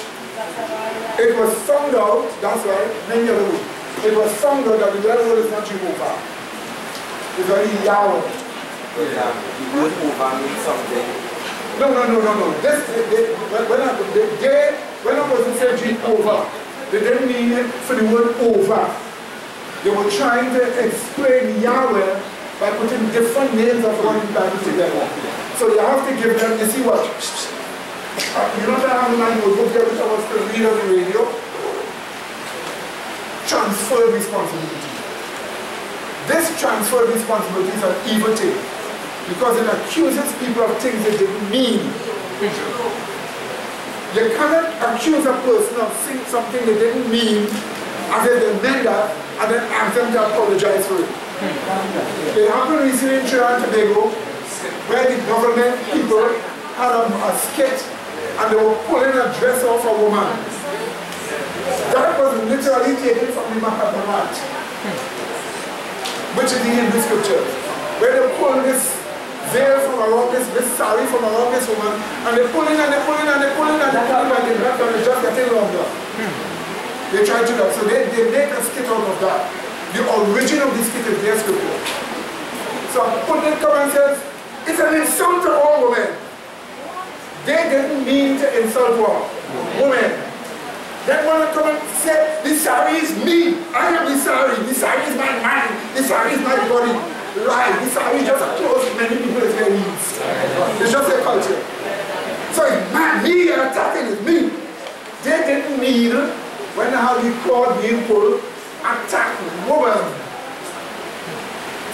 it was found out, that's right, many other ways. It was found out that the real word is not Jehovah. It's only Yahweh. The word over means something. No. When a person said Jehovah, they didn't mean it for the word over. They were trying to explain Yahweh by putting different names of God in the Bible together. So you have to give them, you see what? You know that I'm not going to go which I was to read on the radio? Transfer responsibility. This transfer responsibility is an evil thing because it accuses people of things they didn't mean. You cannot accuse a person of saying something they didn't mean as if they meant that and then ask them to apologize for it. It happened recently in Trinidad and Tobago where the government people had a skit and they were pulling a dress off a woman. That was literally taken from the Mahabharata, which is the Hindu scripture, where they pull this veil from around this sari from around this woman, and they pull in and they pull in and they pull in and they pull in and they back and it's just getting longer. They try to do that. So they make a skit out of that. The origin of this skit is their scripture. So Putin comes and says, it's an insult to all women. They didn't mean to insult women. Then when I come and say, the sari is me. I am the sari. The sari is my mind. The sari is my body. Lie. The sari just close many people as their needs. It's just their culture. So it's not me attacking, it's me. need, when they have the cord being pulled, attack women.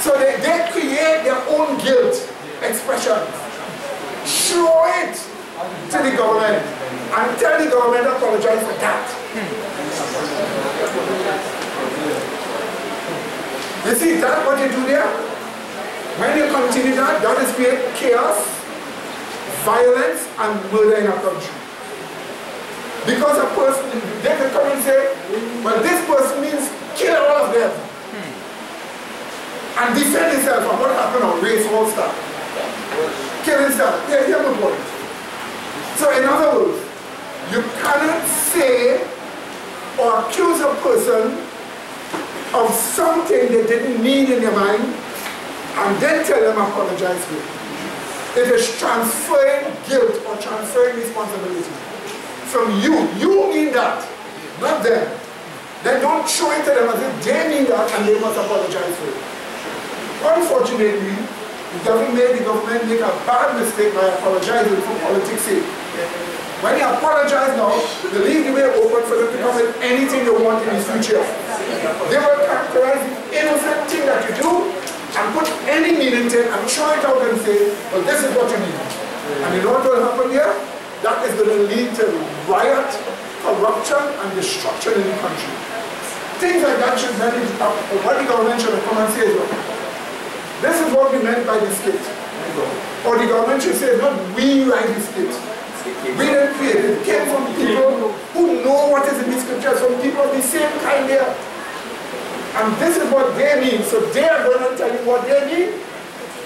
So they create their own guilt expressions. Show it to the government and tell the government to apologize for that. You see, that's what you do there. When you continue that, that is create chaos, violence, and murder in a country. Because a person, they can come and say, well, this person means kill all of them. And defend himself from what happened on race all stuff. Kill himself. Yeah, here's the point. So in other words, you cannot say or accuse a person of something they didn't mean in their mind and then tell them apologize for it. It is transferring guilt or transferring responsibility from you. You mean that, not them. Then don't show it to them as if they mean that and they must apologize for it. Unfortunately, the government make a bad mistake by apologizing for politics' sake. When you apologize now, you leave the way open for them to come with anything they want in the future. They will characterize the innocent thing that you do and put any meaning to it and try it out and say, well, this is what you mean. And you know what will happen here? That is going to lead to riot, corruption, and destruction in the country. Things like that should not be what the government should come and say, well, this is what we meant by the skit. Or the government should say, not we write the skit. We didn't create it. It came from people who know what is in the scriptures, from people of the same kind there. And this is what they mean. So they are going to tell you what they mean.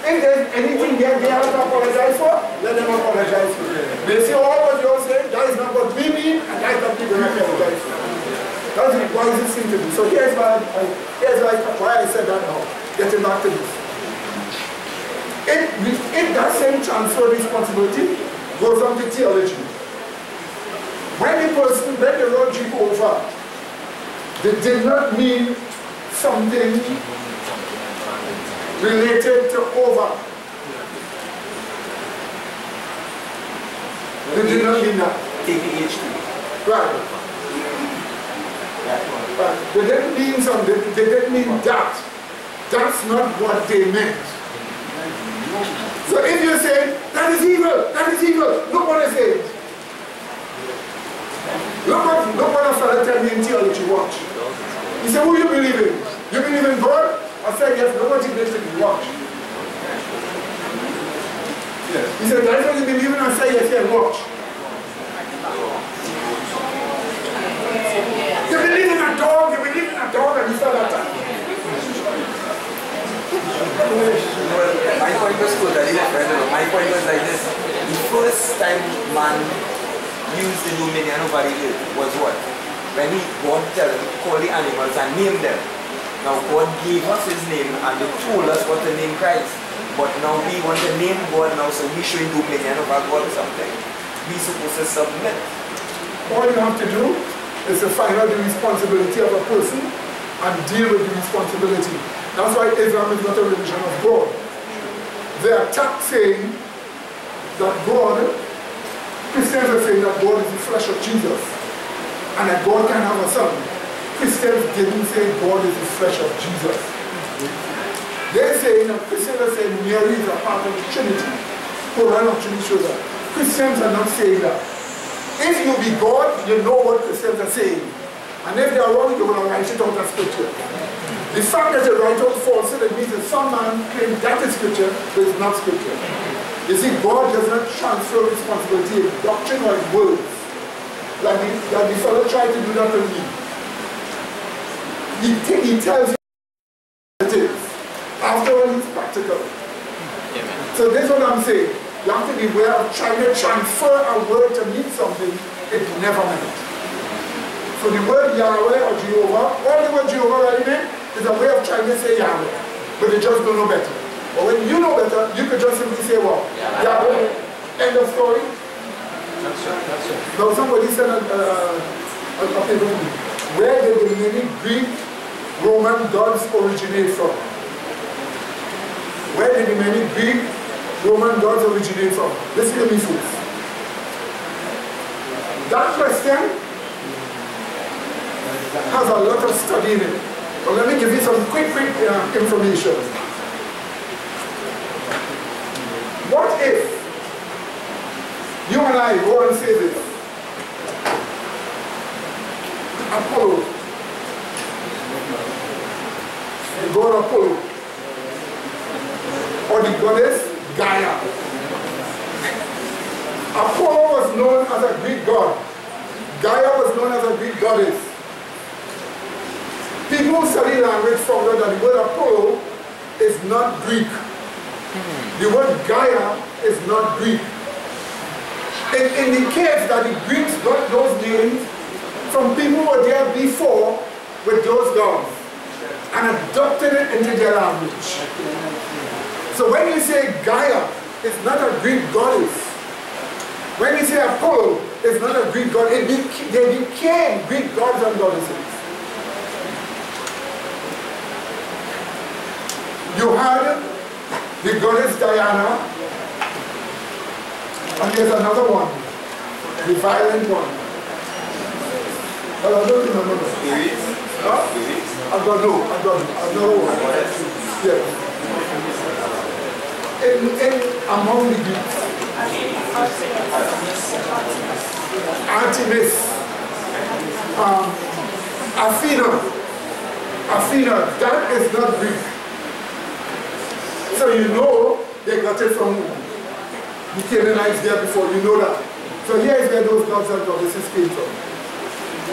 If there's anything there they have to apologize for, let them apologize for it. They say, oh, what you're saying, that is not what we mean, and that's what people have to apologize for. That's the wisest thing to do. So here's why I said that now. Getting back to this. If that same transfer responsibility goes on to theology, when they wrote Jehovah, they did not mean something related to over. They did not mean that. Right. Right. They didn't mean something, they didn't mean that. That's not what they meant. So if you say, that is evil, look what I say. Look what a fellow tell me in theology, watch. He said, who you believe in? You believe in God? I said, yes, look what he did to me, watch. Yes. He said, that's what you believe in? I said, yes, watch. You believe in a dog, and you saw that. My point was totally different. My point was like this. The first time man used the dominion over the earth was what? When God called the animals and named them. Now God gave us his name and they told us what to name Christ. But now we want to name God now, so we showing dominion over God or something. We supposed to submit. All you have to do is to find out the responsibility of a person and deal with the responsibility. That's why Islam is not a religion of God. They attack saying that God, Christians are saying that God is the flesh of Jesus and that God can have a son. Christians didn't say God is the flesh of Jesus. They're saying that Christians are saying Mary is a part of the Trinity. Quran actually shows that. Christians are not saying that. If you be God, you know what Christians are saying. And if they are wrong, you're going to write it out as scripture. The fact that you write out falsehood, it means that some man claims that is scripture, but it's not scripture. You see, God does not transfer responsibility in doctrine or in words. Like the fellow tried to do that to me. He tells you what it is. After all, he's practical. Amen. So this is what I'm saying. You have to be aware of trying to transfer a word to mean something it never meant. So the word Yahweh or Jehovah, all the word Jehovah right in is a way of trying to say Yahweh, but you just don't know better. But when you know better, you could just simply say what? Yahweh. End of story. Now somebody said, where did the many Greek, Roman gods originate from? Where did the many Greek, Roman gods originate from? Listen to me, folks. That question has a lot of study in it. But let me give you some quick information. What if you and I go and say this? Apollo. The god Apollo. Or the goddess Gaia. Apollo was known as a Greek god. Gaia was known as a Greek goddess. People who study language found out that the word Apollo is not Greek. The word Gaia is not Greek. It indicates that the Greeks got those names from people who were there before with those gods and adopted it into their language. So when you say Gaia, it's not a Greek goddess. When you say Apollo, it's not a Greek god. They became Greek gods and goddesses. You had the goddess Diana, and there's another one, the violent one. Well, I don't remember that. Huh? I don't know. Another one. Yes. Among the Greeks. Artemis. Athena. That is not Greek. So you know they got it from the Canaanites there before, you know that. So here is where those gods and goddesses came from.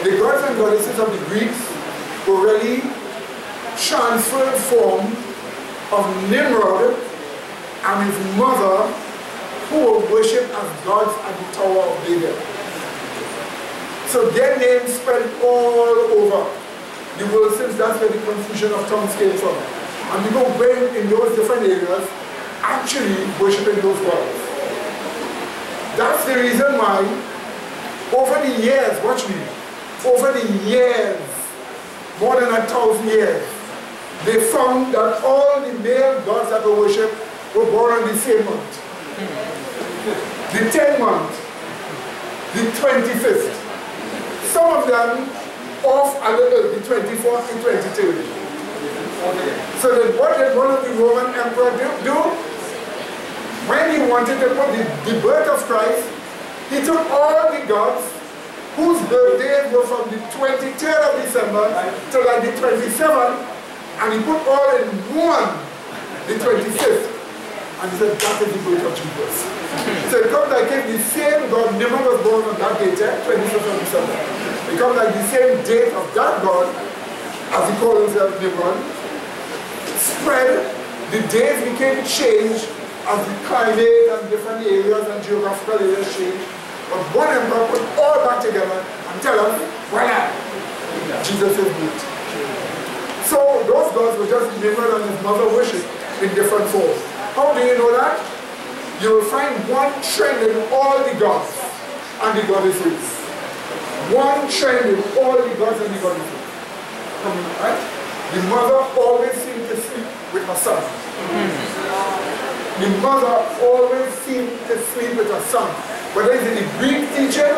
The gods and goddesses of the Greeks were really transferred form of Nimrod and his mother, who were worshipped as gods at the Tower of Babel. So their names spread all over the world, since that's where the confusion of tongues came from. And people went in those different areas actually worshipping those gods. That's the reason why over the years, watch me, over the years, more than 1,000 years, they found that all the male gods that were worshipped were born on the same month. The 10th month, the 25th. Some of them off a little, the 24th and 23rd. So then what did one of the Roman emperors do? When he wanted to put the birth of Christ, he took all the gods whose birthdays were from the 23rd of December to like the 27th, and he put all in one, the 25th. And he said, that is the birth of Jesus. So it comes like if the same God, Nimrod was born on that date, 25th of December. It comes like the same date of that God, as he called himself Nimrod, spread, the days became changed as the climate and different areas and geographical areas changed. But one emperor put all that together and tell us, voila, Jesus is good. So those gods were just Nimrod and his mother worship in different forms. How do you know that? You will find one trend in all the gods and the goddesses. One trend in all the gods and the goddesses. Right? The mother always seemed to sleep with her son. The mother always seemed to sleep with her son. Whether it's the Greek teaching,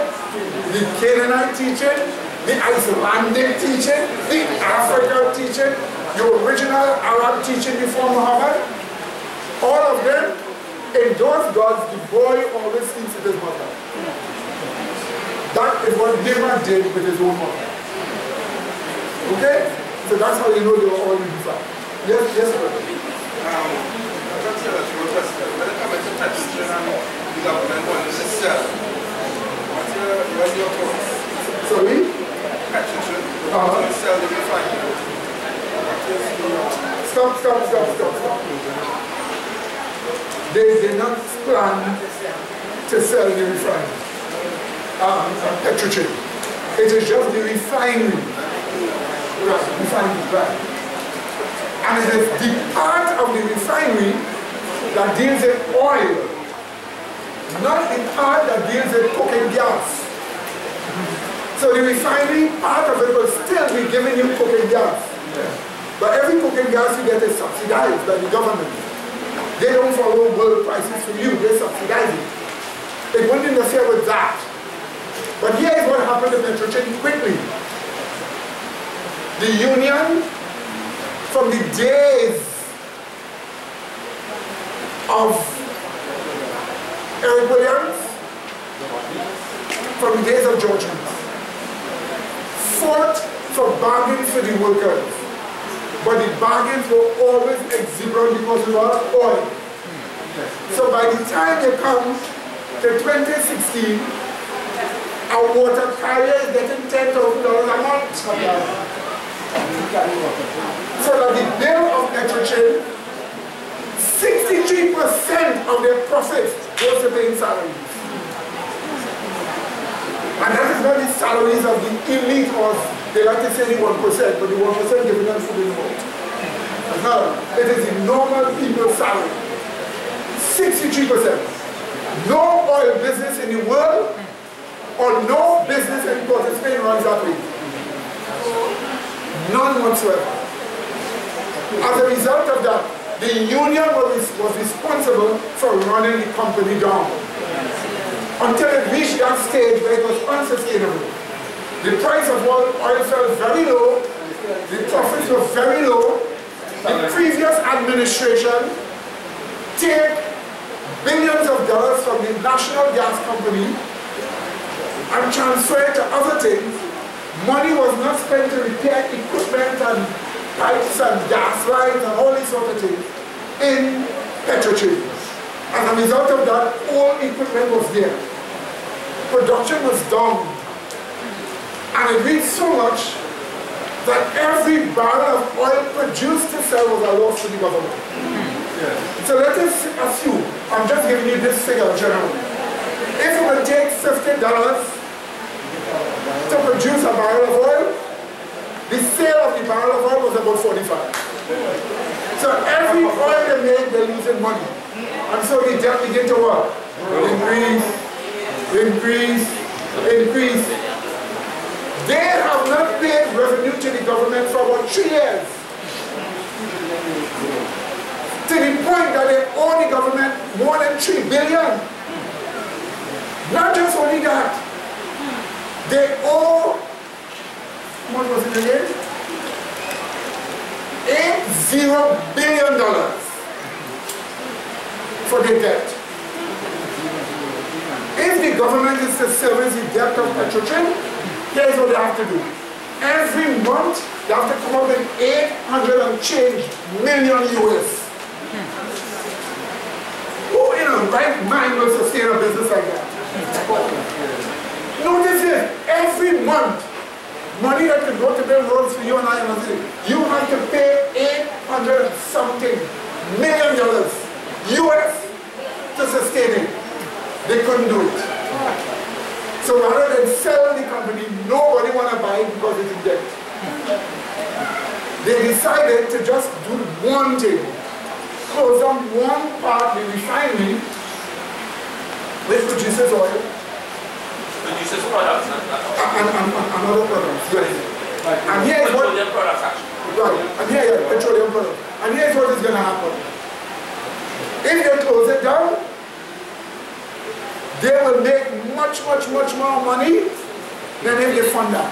the Canaanite teaching, the Icelandic teaching, the African teaching, the original Arab teaching before Muhammad, all of them, in those gods, the boy always sleeps with his mother. That is what Nimrod did with his own mother. Okay? So that's how you know they were all unified. Yes, brother. I can tell that you were tested. When it comes to petition and the government wanting to sell, what's your thoughts? Sorry? Petition. To sell the refinery. Stop. They did not plan to sell the refinery. Petrochem. It is just the refinery. Right. And it is the part of the refinery that deals with oil, not the part that deals with cooking gas. So the refinery part of it will still be giving you cooking gas. But every cooking gas you get is subsidized by the government. They don't follow world prices from you, they subsidize it. It wouldn't interfere with that. But here is what happened to Petrochem quickly. The union, from the days of Eric Williams, from the days of George Hughes, fought for bargains for the workers, but the bargains were always exuberant because we were oil. So by the time you come to 2016, our water carrier is getting $10,000 a month. So that the bill of Petrochen, 63% of their profits goes to paying salaries. And that is not the salaries of the elite, or they like to say the 1%, but the 1% giving them food in the mouth. No, it is the normal people's salary. 63%. No oil business in the world, or no business in Port of Spain runs that way. None whatsoever. As a result of that, the union was responsible for running the company down, until it reached that stage where it was unsustainable. The price of oil fell very low, the profits were very low. The previous administration took billions of dollars from the National Gas Company and transferred to other things. Money was not spent to repair equipment and pipes and gas lines and all these sort of things in Petrochen. As a result of that, all equipment was there. Production was down. And it reached so much that every barrel of oil produced to sell was a loss to the government. So let us assume, I'm just giving you this figure generally. If it would take $50 to produce a barrel of oil, the sale of the barrel of oil was about 45. So every oil they make, they're losing money. And so the debt begin to what? Increase, increase, increase. They have not paid revenue to the government for about 3 years. To the point that they owe the government more than $3 billion. Not just only that, they owe, what was it again? $80 billion for the debt. If the government is to service the debt of Petrochen, here's what they have to do. Every month, they have to come up with 800 and change million US. Who in a right mind will sustain a business like that? Notice it, every month, money that can go to build roads for you and I, you have to pay 800 something million US to sustain it. They couldn't do it. So rather than sell the company, nobody want to buy it because it's in debt. They decided to just do one thing. Close down one part, the refinery, which produces oil. Produces products, not and other products, yes. And here's what, petroleum products actually. right, and here, yeah, petroleum products. And here's what is going to happen. If they close it down, they will make much more money than if they fund that.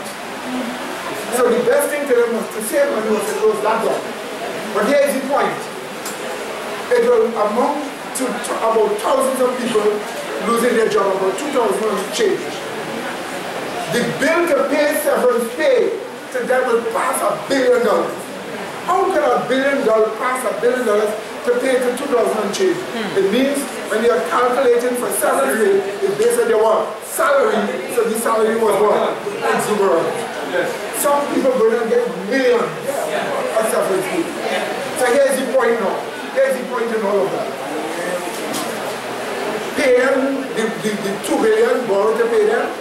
So the best thing to them was to save money was to close that down. But here is the point. It will amount to about thousands of people losing their job, about 2,000 change. The bill to pay severance pay to them will pass $1 billion. How can $1 billion pass $1 billion to pay to 2,000 change? It means when you are calculating for salary, it's based on your what? Salary, so the salary was what? Exuberant. Some people going to get millions of severance pay. So here's the point now. Here's the point in all of that. Pay them the $2 billion, borrow to pay them,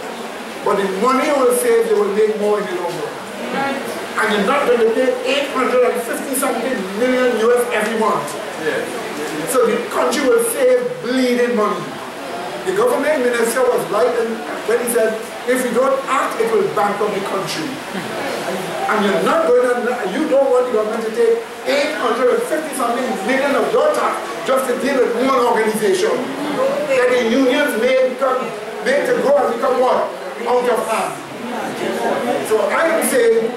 but the money you will save, they will make more in the long run. And you're not going to pay 850 something million US every month. So the country will save bleeding money. The government minister was right when he said, if you don't act, it will bankrupt the country. And you're not going to, you don't want the government to take 850 something million of your tax just to deal with one organization. That the unions made to go and become what? Out of hand. So I am saying,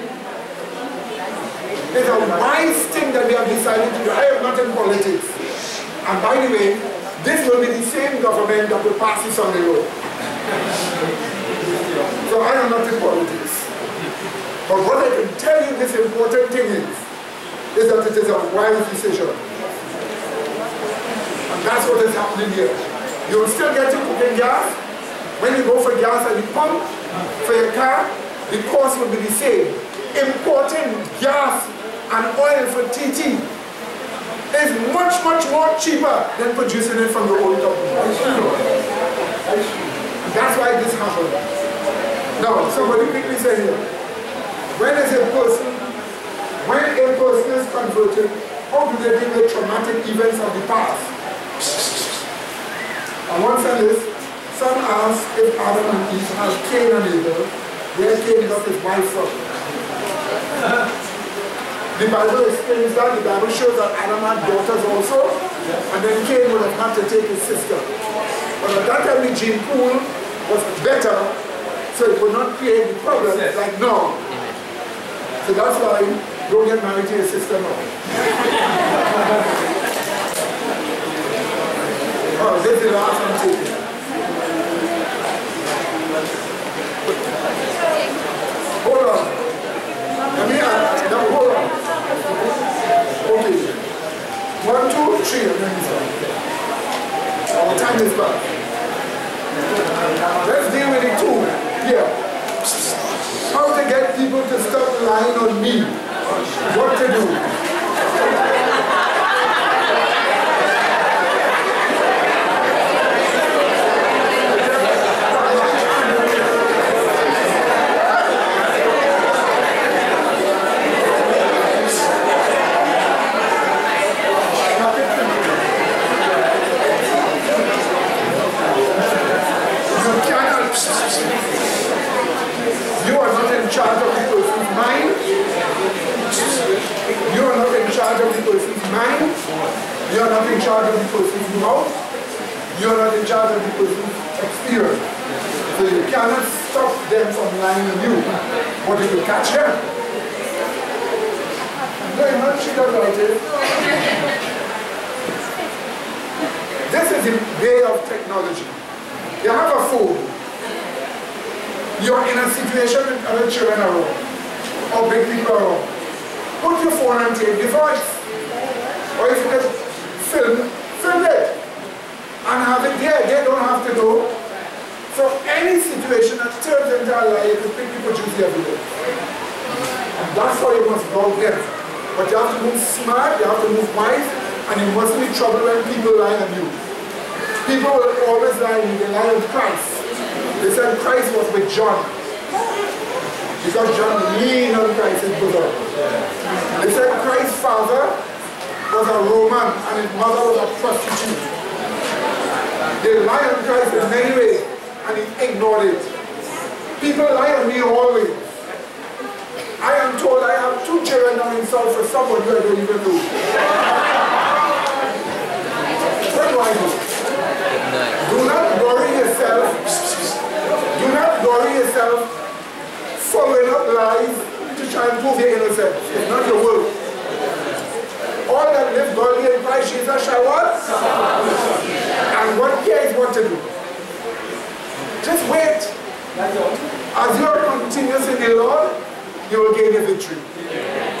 It's a wise thing that they have decided to do. I am not in politics. And by the way, this will be the same government that will pass this on the road. So I am not in politics. But what I can tell you this important thing is that it is a wise decision. And that's what is happening here. You will still get your cooking gas. When you go for gas at the pump, for your car, the cost will be the same. Importing gas and oil for TT is much, much more cheaper than producing it from the oil company. That's why this happened. Now, somebody quickly say here, when a person is converted, how do they deal with traumatic events of the past? And one said this, some ask if Adam and Eve have Cain and Abel, where Cain got his wife from. The Bible explains that, the Bible shows that Adam had daughters also, and then Cain would have had to take his sister. But at that time the gene pool was better, so it would not create the problems like now. So that's why don't get married to your sister now. Oh, this is the last one taken. Hold on. Now hold on. Okay. 1, 2, 3, and then this one. Our time is back. Let's deal with the two here. How to get people to stop lying on me. What to do. Charge of the person's mind. You are not in charge of the person's mind. You are not in charge of the person's mouth. You are not in charge of the person's experience. So you cannot stop them from lying on you. But if you catch them, no, you're not sure about it. This is the way of technology. You have a phone. You're in a situation with other children around, or big people around. Put your phone and take the voice. Or if you can film it. And have it there. They don't have to know. So any situation that turns into a lie, you can pick the juicy every day. And that's how you must go again. But you have to move smart, you have to move wise, and you mustn't be troubled when people lie on you. People will always lie on you, they lie on Christ. They said Christ was with John. Because John leaned on Christ in bosom. They said Christ's father was a Roman and his mother was a prostitute. They lie on Christ in many ways and he ignored it. People lie on me always. I am told I have 2 children now in South for someone who I don't even know. What do I do? Do not worry yourself. Do not worry yourself following up lies to try and prove your innocence. It's not your work. All that live godly in Christ Jesus shall what? And what cares what to do? Just wait. As you are continuous in the Lord, you will gain the victory.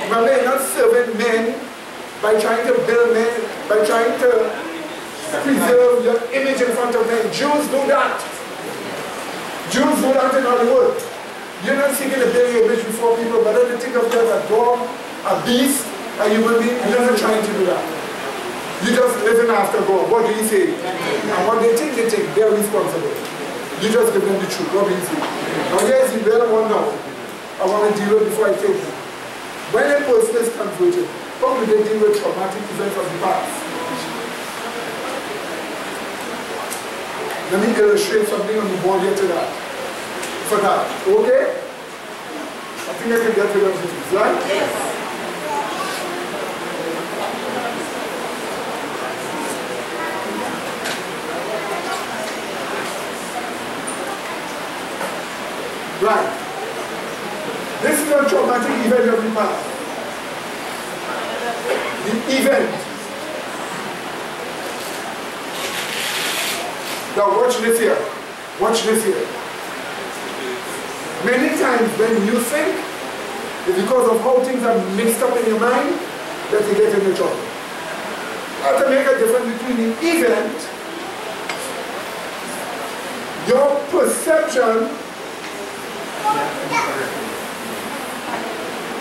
Remember, you're not serving men by trying to build men, by trying to preserve your image in front of men. Jews do that. Jews do that in Hollywood. You're not seeking to build your image before people, but then you think of you as a dog, a beast, a human being. You're not trying to do that. You're just living after God. What do you say? And what they think, they're responsible. You just give them the truth. What do you say? Now here's the better one now. I want to deal with before I take it. When a person is converted, how do they deal with traumatic events of the past? Let me illustrate something on the board here to that. For that, okay? I think I can get rid of this, right? Yes. Right. This is a traumatic event of the past. the event. Now watch this here. Watch this here. Many times when you think, it's because of how things are mixed up in your mind that you get into trouble. You have to make a difference between the event, your perception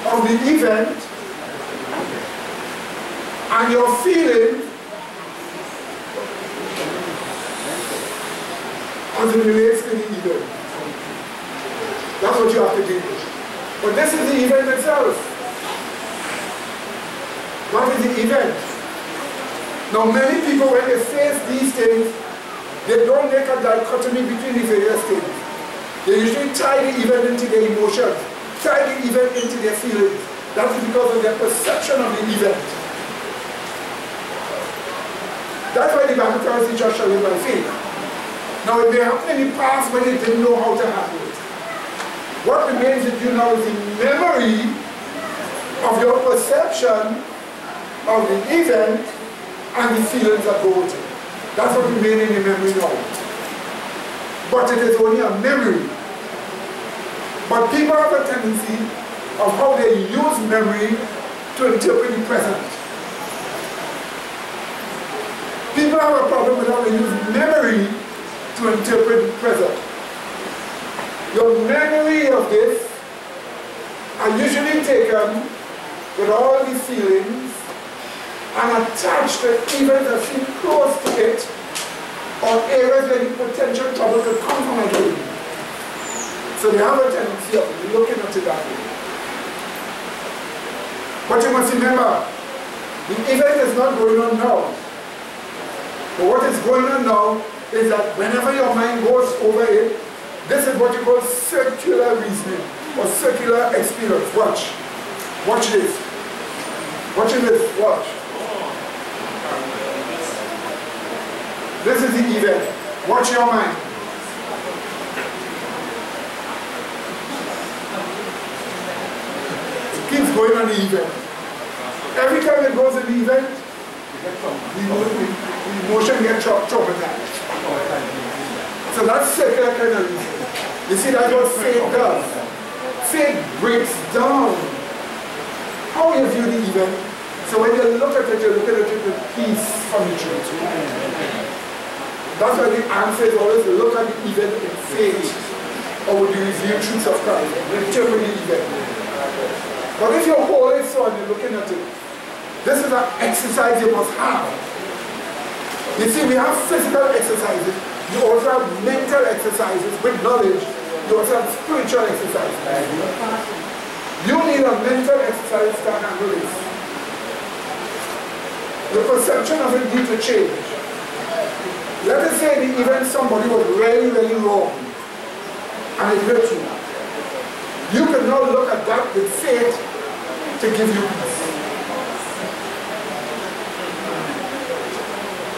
of the event, and your feeling as it relates to the event. That's what you have to do. But this is the event itself. What is the event? Now many people, when they face these things, they don't make a dichotomy between the various things. They usually tie the event into their emotions, tie the event into their feelings. That is because of their perception of the event. That's why the Bible tells you just shall live by faith. Now it may happen in the past when they didn't know how to handle it. What remains with you now is the memory of your perception of the event and the feelings that go with it. That's what remains in the memory now. But it is only a memory. But people have a tendency of how they use memory to interpret the present. People have a problem with how they use memory to interpret the present. Your memory of this are usually taken with all the feelings and attached to events that seem close to it or areas where the potential trouble could come from again. So they have a tendency of looking at it that way. But you must remember, the event is not going on now. But what is going on now is that whenever your mind goes over it, this is what you call circular reasoning or circular experience. Watch. Watch this. Watch this. Watch. This is the event. Watch your mind. It keeps going on the event. Every time it goes in the event, the emotion gets traumatized. So that's circular kind of reasoning. You see, that's what faith does. Faith breaks down how you view the event. So when you look at it, you look at it with peace from the truth. That's why the answer is always look at the event in faith or with the revealed truths of Christ. Interpret the event. But if you hold it so and you're looking at it, this is an exercise you must have. You see, we have physical exercises. You also have mental exercises with knowledge. You also have spiritual exercises. You need a mental exercise to handle this. The perception of it needs to change. Let us say the event somebody was really, really wrong and it hurt you. You can now look at that with faith to give you peace.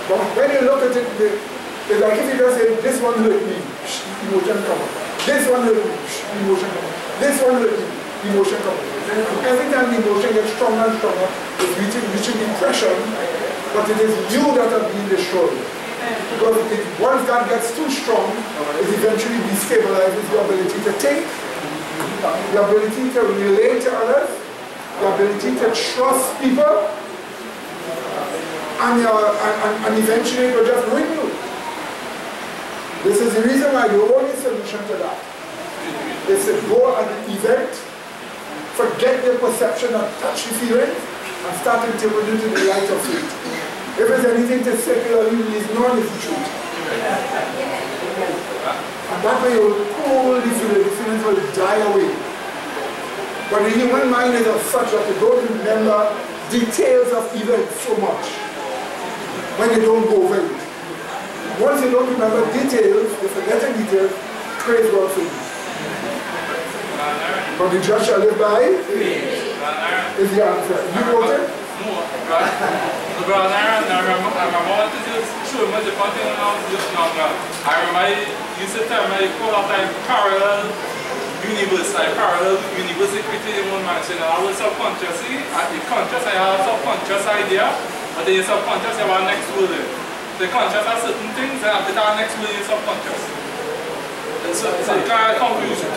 But when you look at it, it's like if you just say, this one hurt me, emotion comes. This one hurt me, emotion comes. This one hurt me, emotion comes. Every time the emotion gets stronger and stronger, it's reaching depression, but it is you that are being destroyed. Because once that gets too strong, it eventually destabilizes your ability to think, your ability to relate to others, your ability to trust people, and eventually it will just ruin you. This is the reason why the only solution to that is to go at the event, forget your perception and touch the feeling, and start interpreting to the light of faith. If there's anything to secularly reason on, it's the truth. And that way you will cool the feelings will die away. But the human mind is of such that you don't remember details of events so much when you don't go over it. Once you don't remember details, you forget the details, praise God for you. But the just shall live by is the answer. You wrote it? Brother, I remember what it is true, but the thing I was just younger. I remember you used to tell me you call out like parallel universe, like parallel universe created in one mansion. And I was subconsciously, at the conscious, I have a subconscious idea, but then your subconscious, you have a next world. The conscious has certain things, and after that, next world is subconscious. So you can't confuse, so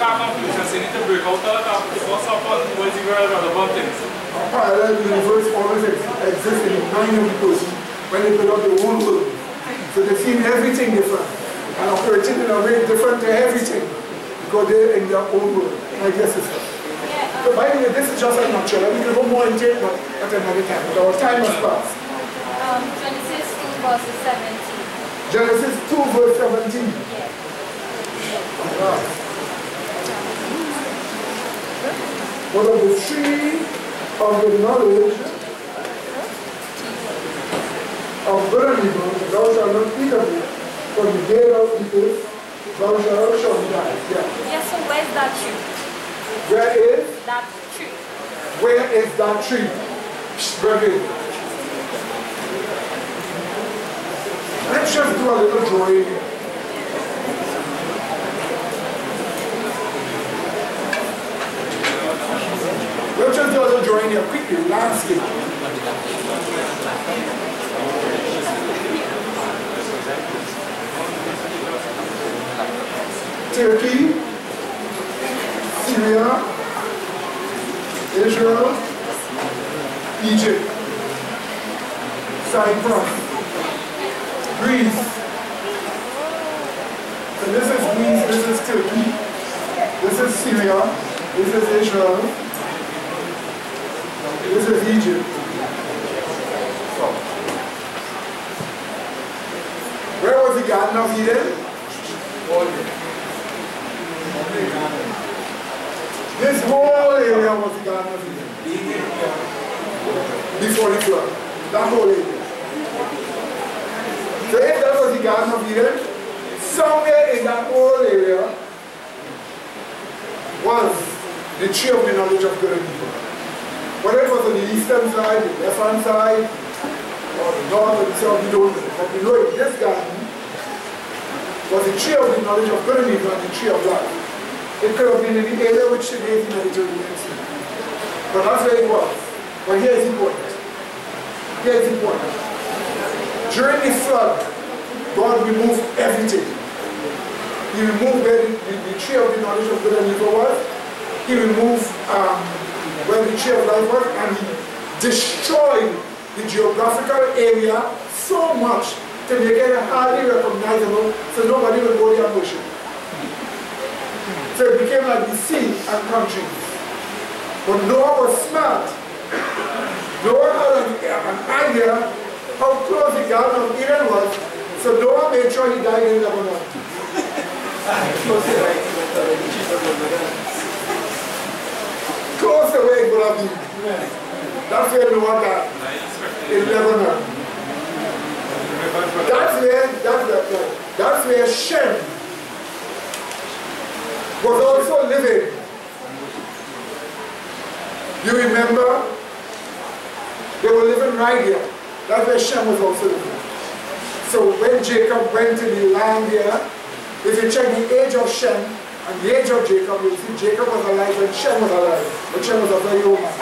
you need to break out of that, what's up on what is the very relevant things. A parallel universe always exists in the mind of the person when they build up their own world. So they see everything different and operating in a way different to everything because they're in their own world. I guess it's that. So by the way, this is just a nutshell. We can go more into it but at another time. But our time has passed. Genesis 2 verse 17. Genesis 2 verse 17. Yeah. But of the tree of the knowledge of good and evil, thou shalt not eat of it, for the day thou eatest, thou shalt die. Yeah, so where's that tree? Where is? That tree. Where is that tree? Very good. Let's just do a little drawing here. Let's just do a little drawing here quickly, landscape. Turkey, Syria, Israel, Egypt, Cyprus, Greece. So this is Greece, this is Turkey, this is Syria, this is Israel, this is Egypt. Where was the Garden of Eden? This whole area was the Garden of Eden. Before the flood. That whole area. So if that was the Garden of Eden, somewhere in that whole area was the tree of the knowledge of good and evil. Whether it was on the eastern side, the left-hand side, or the north or the south, we don't know. But we know in this garden was the tree of the knowledge of good and evil and the tree of life. It could have been in the area which today is the Mediterranean Sea. But that's where it was. But here is the point. Here is the point. During the flood, God removed everything. He removed where the tree of the knowledge of good and evil was. He removed where the tree of life was, and he destroyed the geographical area so much to make it hardly recognizable, so nobody will go there and worship. So it became like the sea and countries. But Noah was smart. Noah had an idea how close the Garden of Eden was, so Noah made sure he died in Lebanon. Close the way it would have been. That's where Noah died, in Lebanon. That's where Shem was also living. You remember? They were living right here. That's where Shem was also living. So when Jacob went to the land here, if you check the age of Shem and the age of Jacob, you'll see Jacob was alive when Shem was alive. But Shem was a very old man.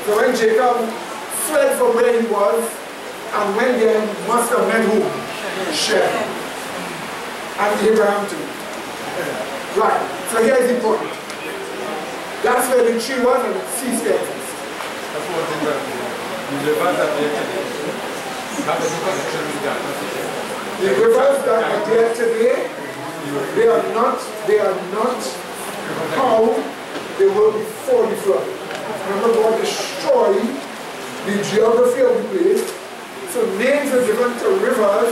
So when Jacob fled from where he was and went there, he must have met who? Shem. And Abraham too. Right. So here's the point. That's where the tree was and it ceased to exist. That's what the rivers that are there today have a connection with that. The rivers that are there today, they are not how they were before the flood. Remember, God destroyed the geography of the place. So names are given to rivers,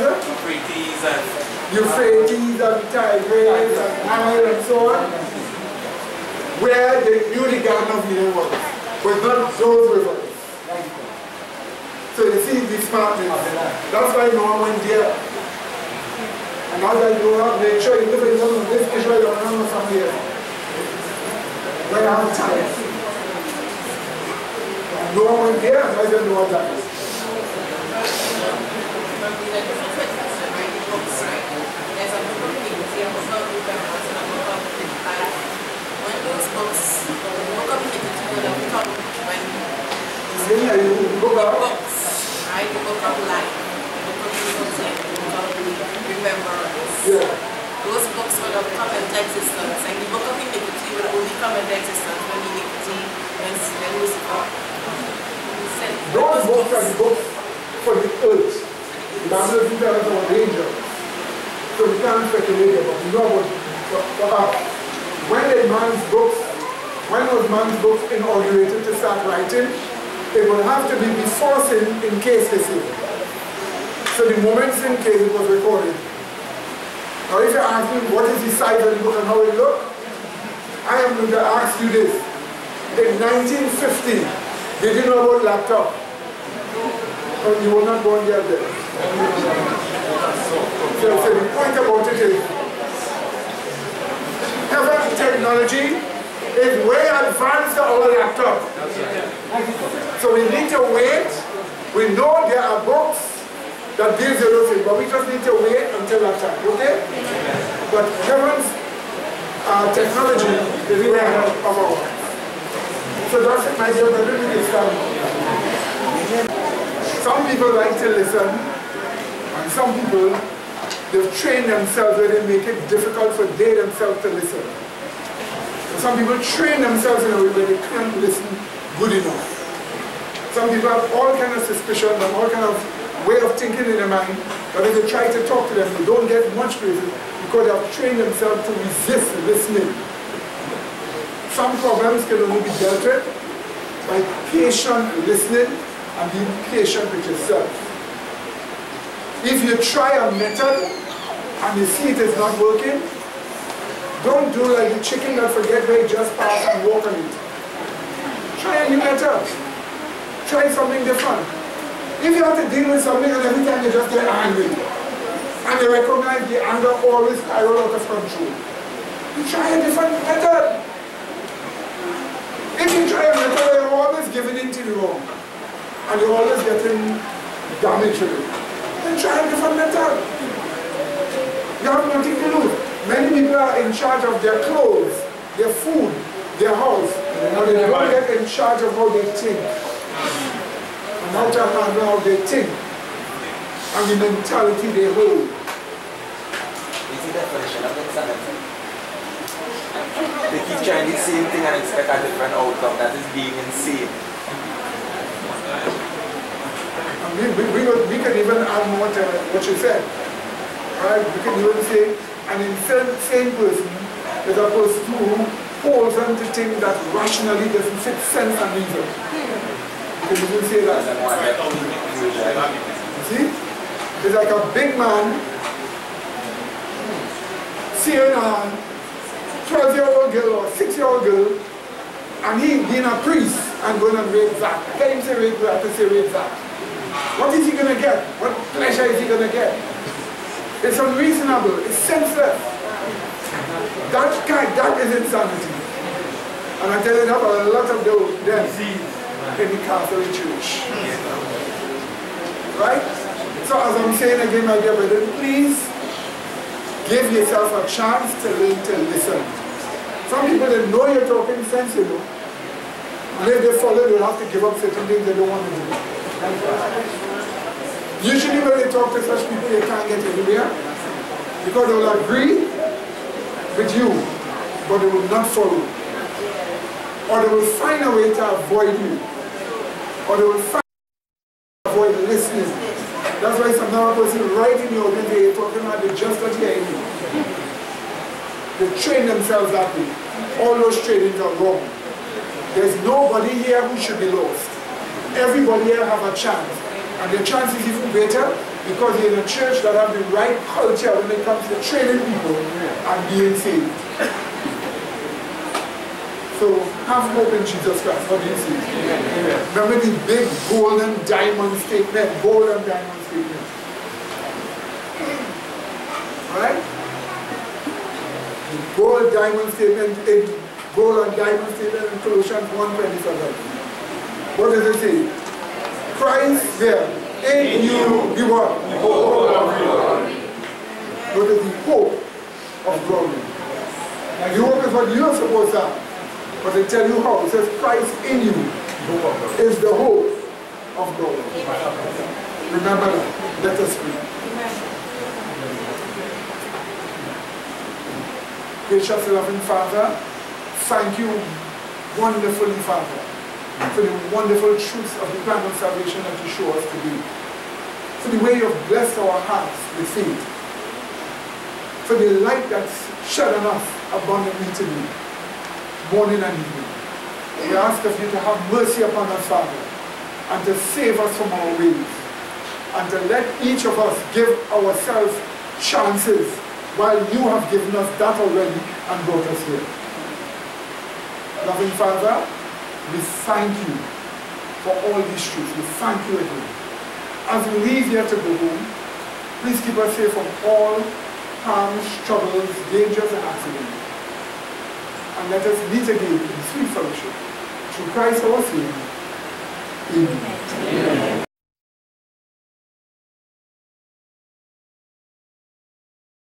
Euphrates and Tigris and Nile and so on, where they knew the Garden of Eden was, but not those rivers. So you see the smartness. That's why Noah went there. And now that Noah made sure he lived in some of this Israel or none of some here. Where I'm tired. And Noah went there, and I said Noah died. going to come when you book of books, right? The book of life, the book of music, the book of remembrance. Yeah. Those books would have come into existence, and the book of iniquity would only come into existence when iniquity, when Lucifer sent. Those books are the books for the earth. The Bible doesn't tell us about angels. So we can't speculate about it. We know about when those man's books inaugurated to start writing, it will have to be before sin in case they sin. So the moment sin came, it was recorded. Now if you ask me what is the size of the book and how it looked, I am going to ask you this. In 1950, did you know about laptop? Oh, you will not go and get there. So the point about it is, heaven technology is way advanced to our laptop. So we need to wait. We know there are books that deals with those things, but we just need to wait until that time, okay? But heaven's technology is way ahead of ours. So that's it, my dear brother, we can start. Some people like to listen, and some people, they've trained themselves where they make it difficult for they themselves to listen. And some people train themselves in a way where they can't listen good enough. Some people have all kind of suspicions and all kind of way of thinking in their mind, but if they try to talk to them, they don't get much credit because they have trained themselves to resist listening. Some problems can only be dealt with by patient listening and being patient with yourself. If you try a method and you see it is not working, don't do like the chicken that forget where it just passed and walk on it. Try a new method. Try something different. If you have to deal with something and every time you just get angry, and you recognize the anger always spiral out of control, you try a different method. If you try a method where you're always giving in to the wrong, and you're always getting damage with it, then try a different method. You have nothing to lose. Many people are in charge of their clothes, their food, their house, and they don't get in charge of how they think. And how to handle how they think. And the mentality they hold. Is the definition of insanity? They keep trying the same thing and expect a different outcome. That is being insane. We can even add more to what you said. Right? We can even say an insane person is a person who holds on to things that rationally doesn't fit sense and reason. You can even say that. See? It's like a big man seeing a 12-year-old girl or 6-year-old girl, and he being a priest and going and rape that. I can't even say rape that, to say rape that. What is he going to get? What pleasure is he going to get? It's unreasonable. It's senseless. That is insanity. And I tell you, there are a lot of those them in the Catholic Church. Right? So as I'm saying again, my dear brethren, please give yourself a chance to learn to listen. Some people, they know you're talking sense, you know. And if they follow, they'll have to give up certain things they don't want to do. Usually when they talk to such people, they can't get anywhere because they will agree with you, but they will not follow. Or they will find a way to avoid you. Or they will find a way to avoid listening. That's why some other person right in your audience, they're talking about they just not hearing you. They train themselves that way. All those trainings are wrong. There's nobody here who should be lost. Everybody here have a chance. And the chance is even better because you're in a church that have the right culture when it comes to training people and being saved. So have hope in Jesus Christ. What do you see? Remember the big golden diamond statement. Golden diamond statement. Right? The gold diamond statement in golden diamond statement in Colossians 1:27. What does it say? Christ there, in you, the what? The hope of glory. What is the hope of glory? The hope is what you're supposed to have. But I tell you how. It says Christ in you is the hope of God. Remember that. Let us pray. Gracious loving Father, thank you wonderfully, Father, for the wonderful truths of the plan of salvation that you show us today. For the way you have blessed our hearts with faith. For the light that's shed on us abundantly today, morning and evening. We ask of you to have mercy upon us, Father, and to save us from our ways, and to let each of us give ourselves chances while you have given us that already and brought us here. Loving Father, we thank you for all these truths. We thank you again. As we leave here to go home, please keep us safe from all harms, troubles, dangers, and accidents. And let us meet again in sweet fellowship. Through Christ our Savior. Amen.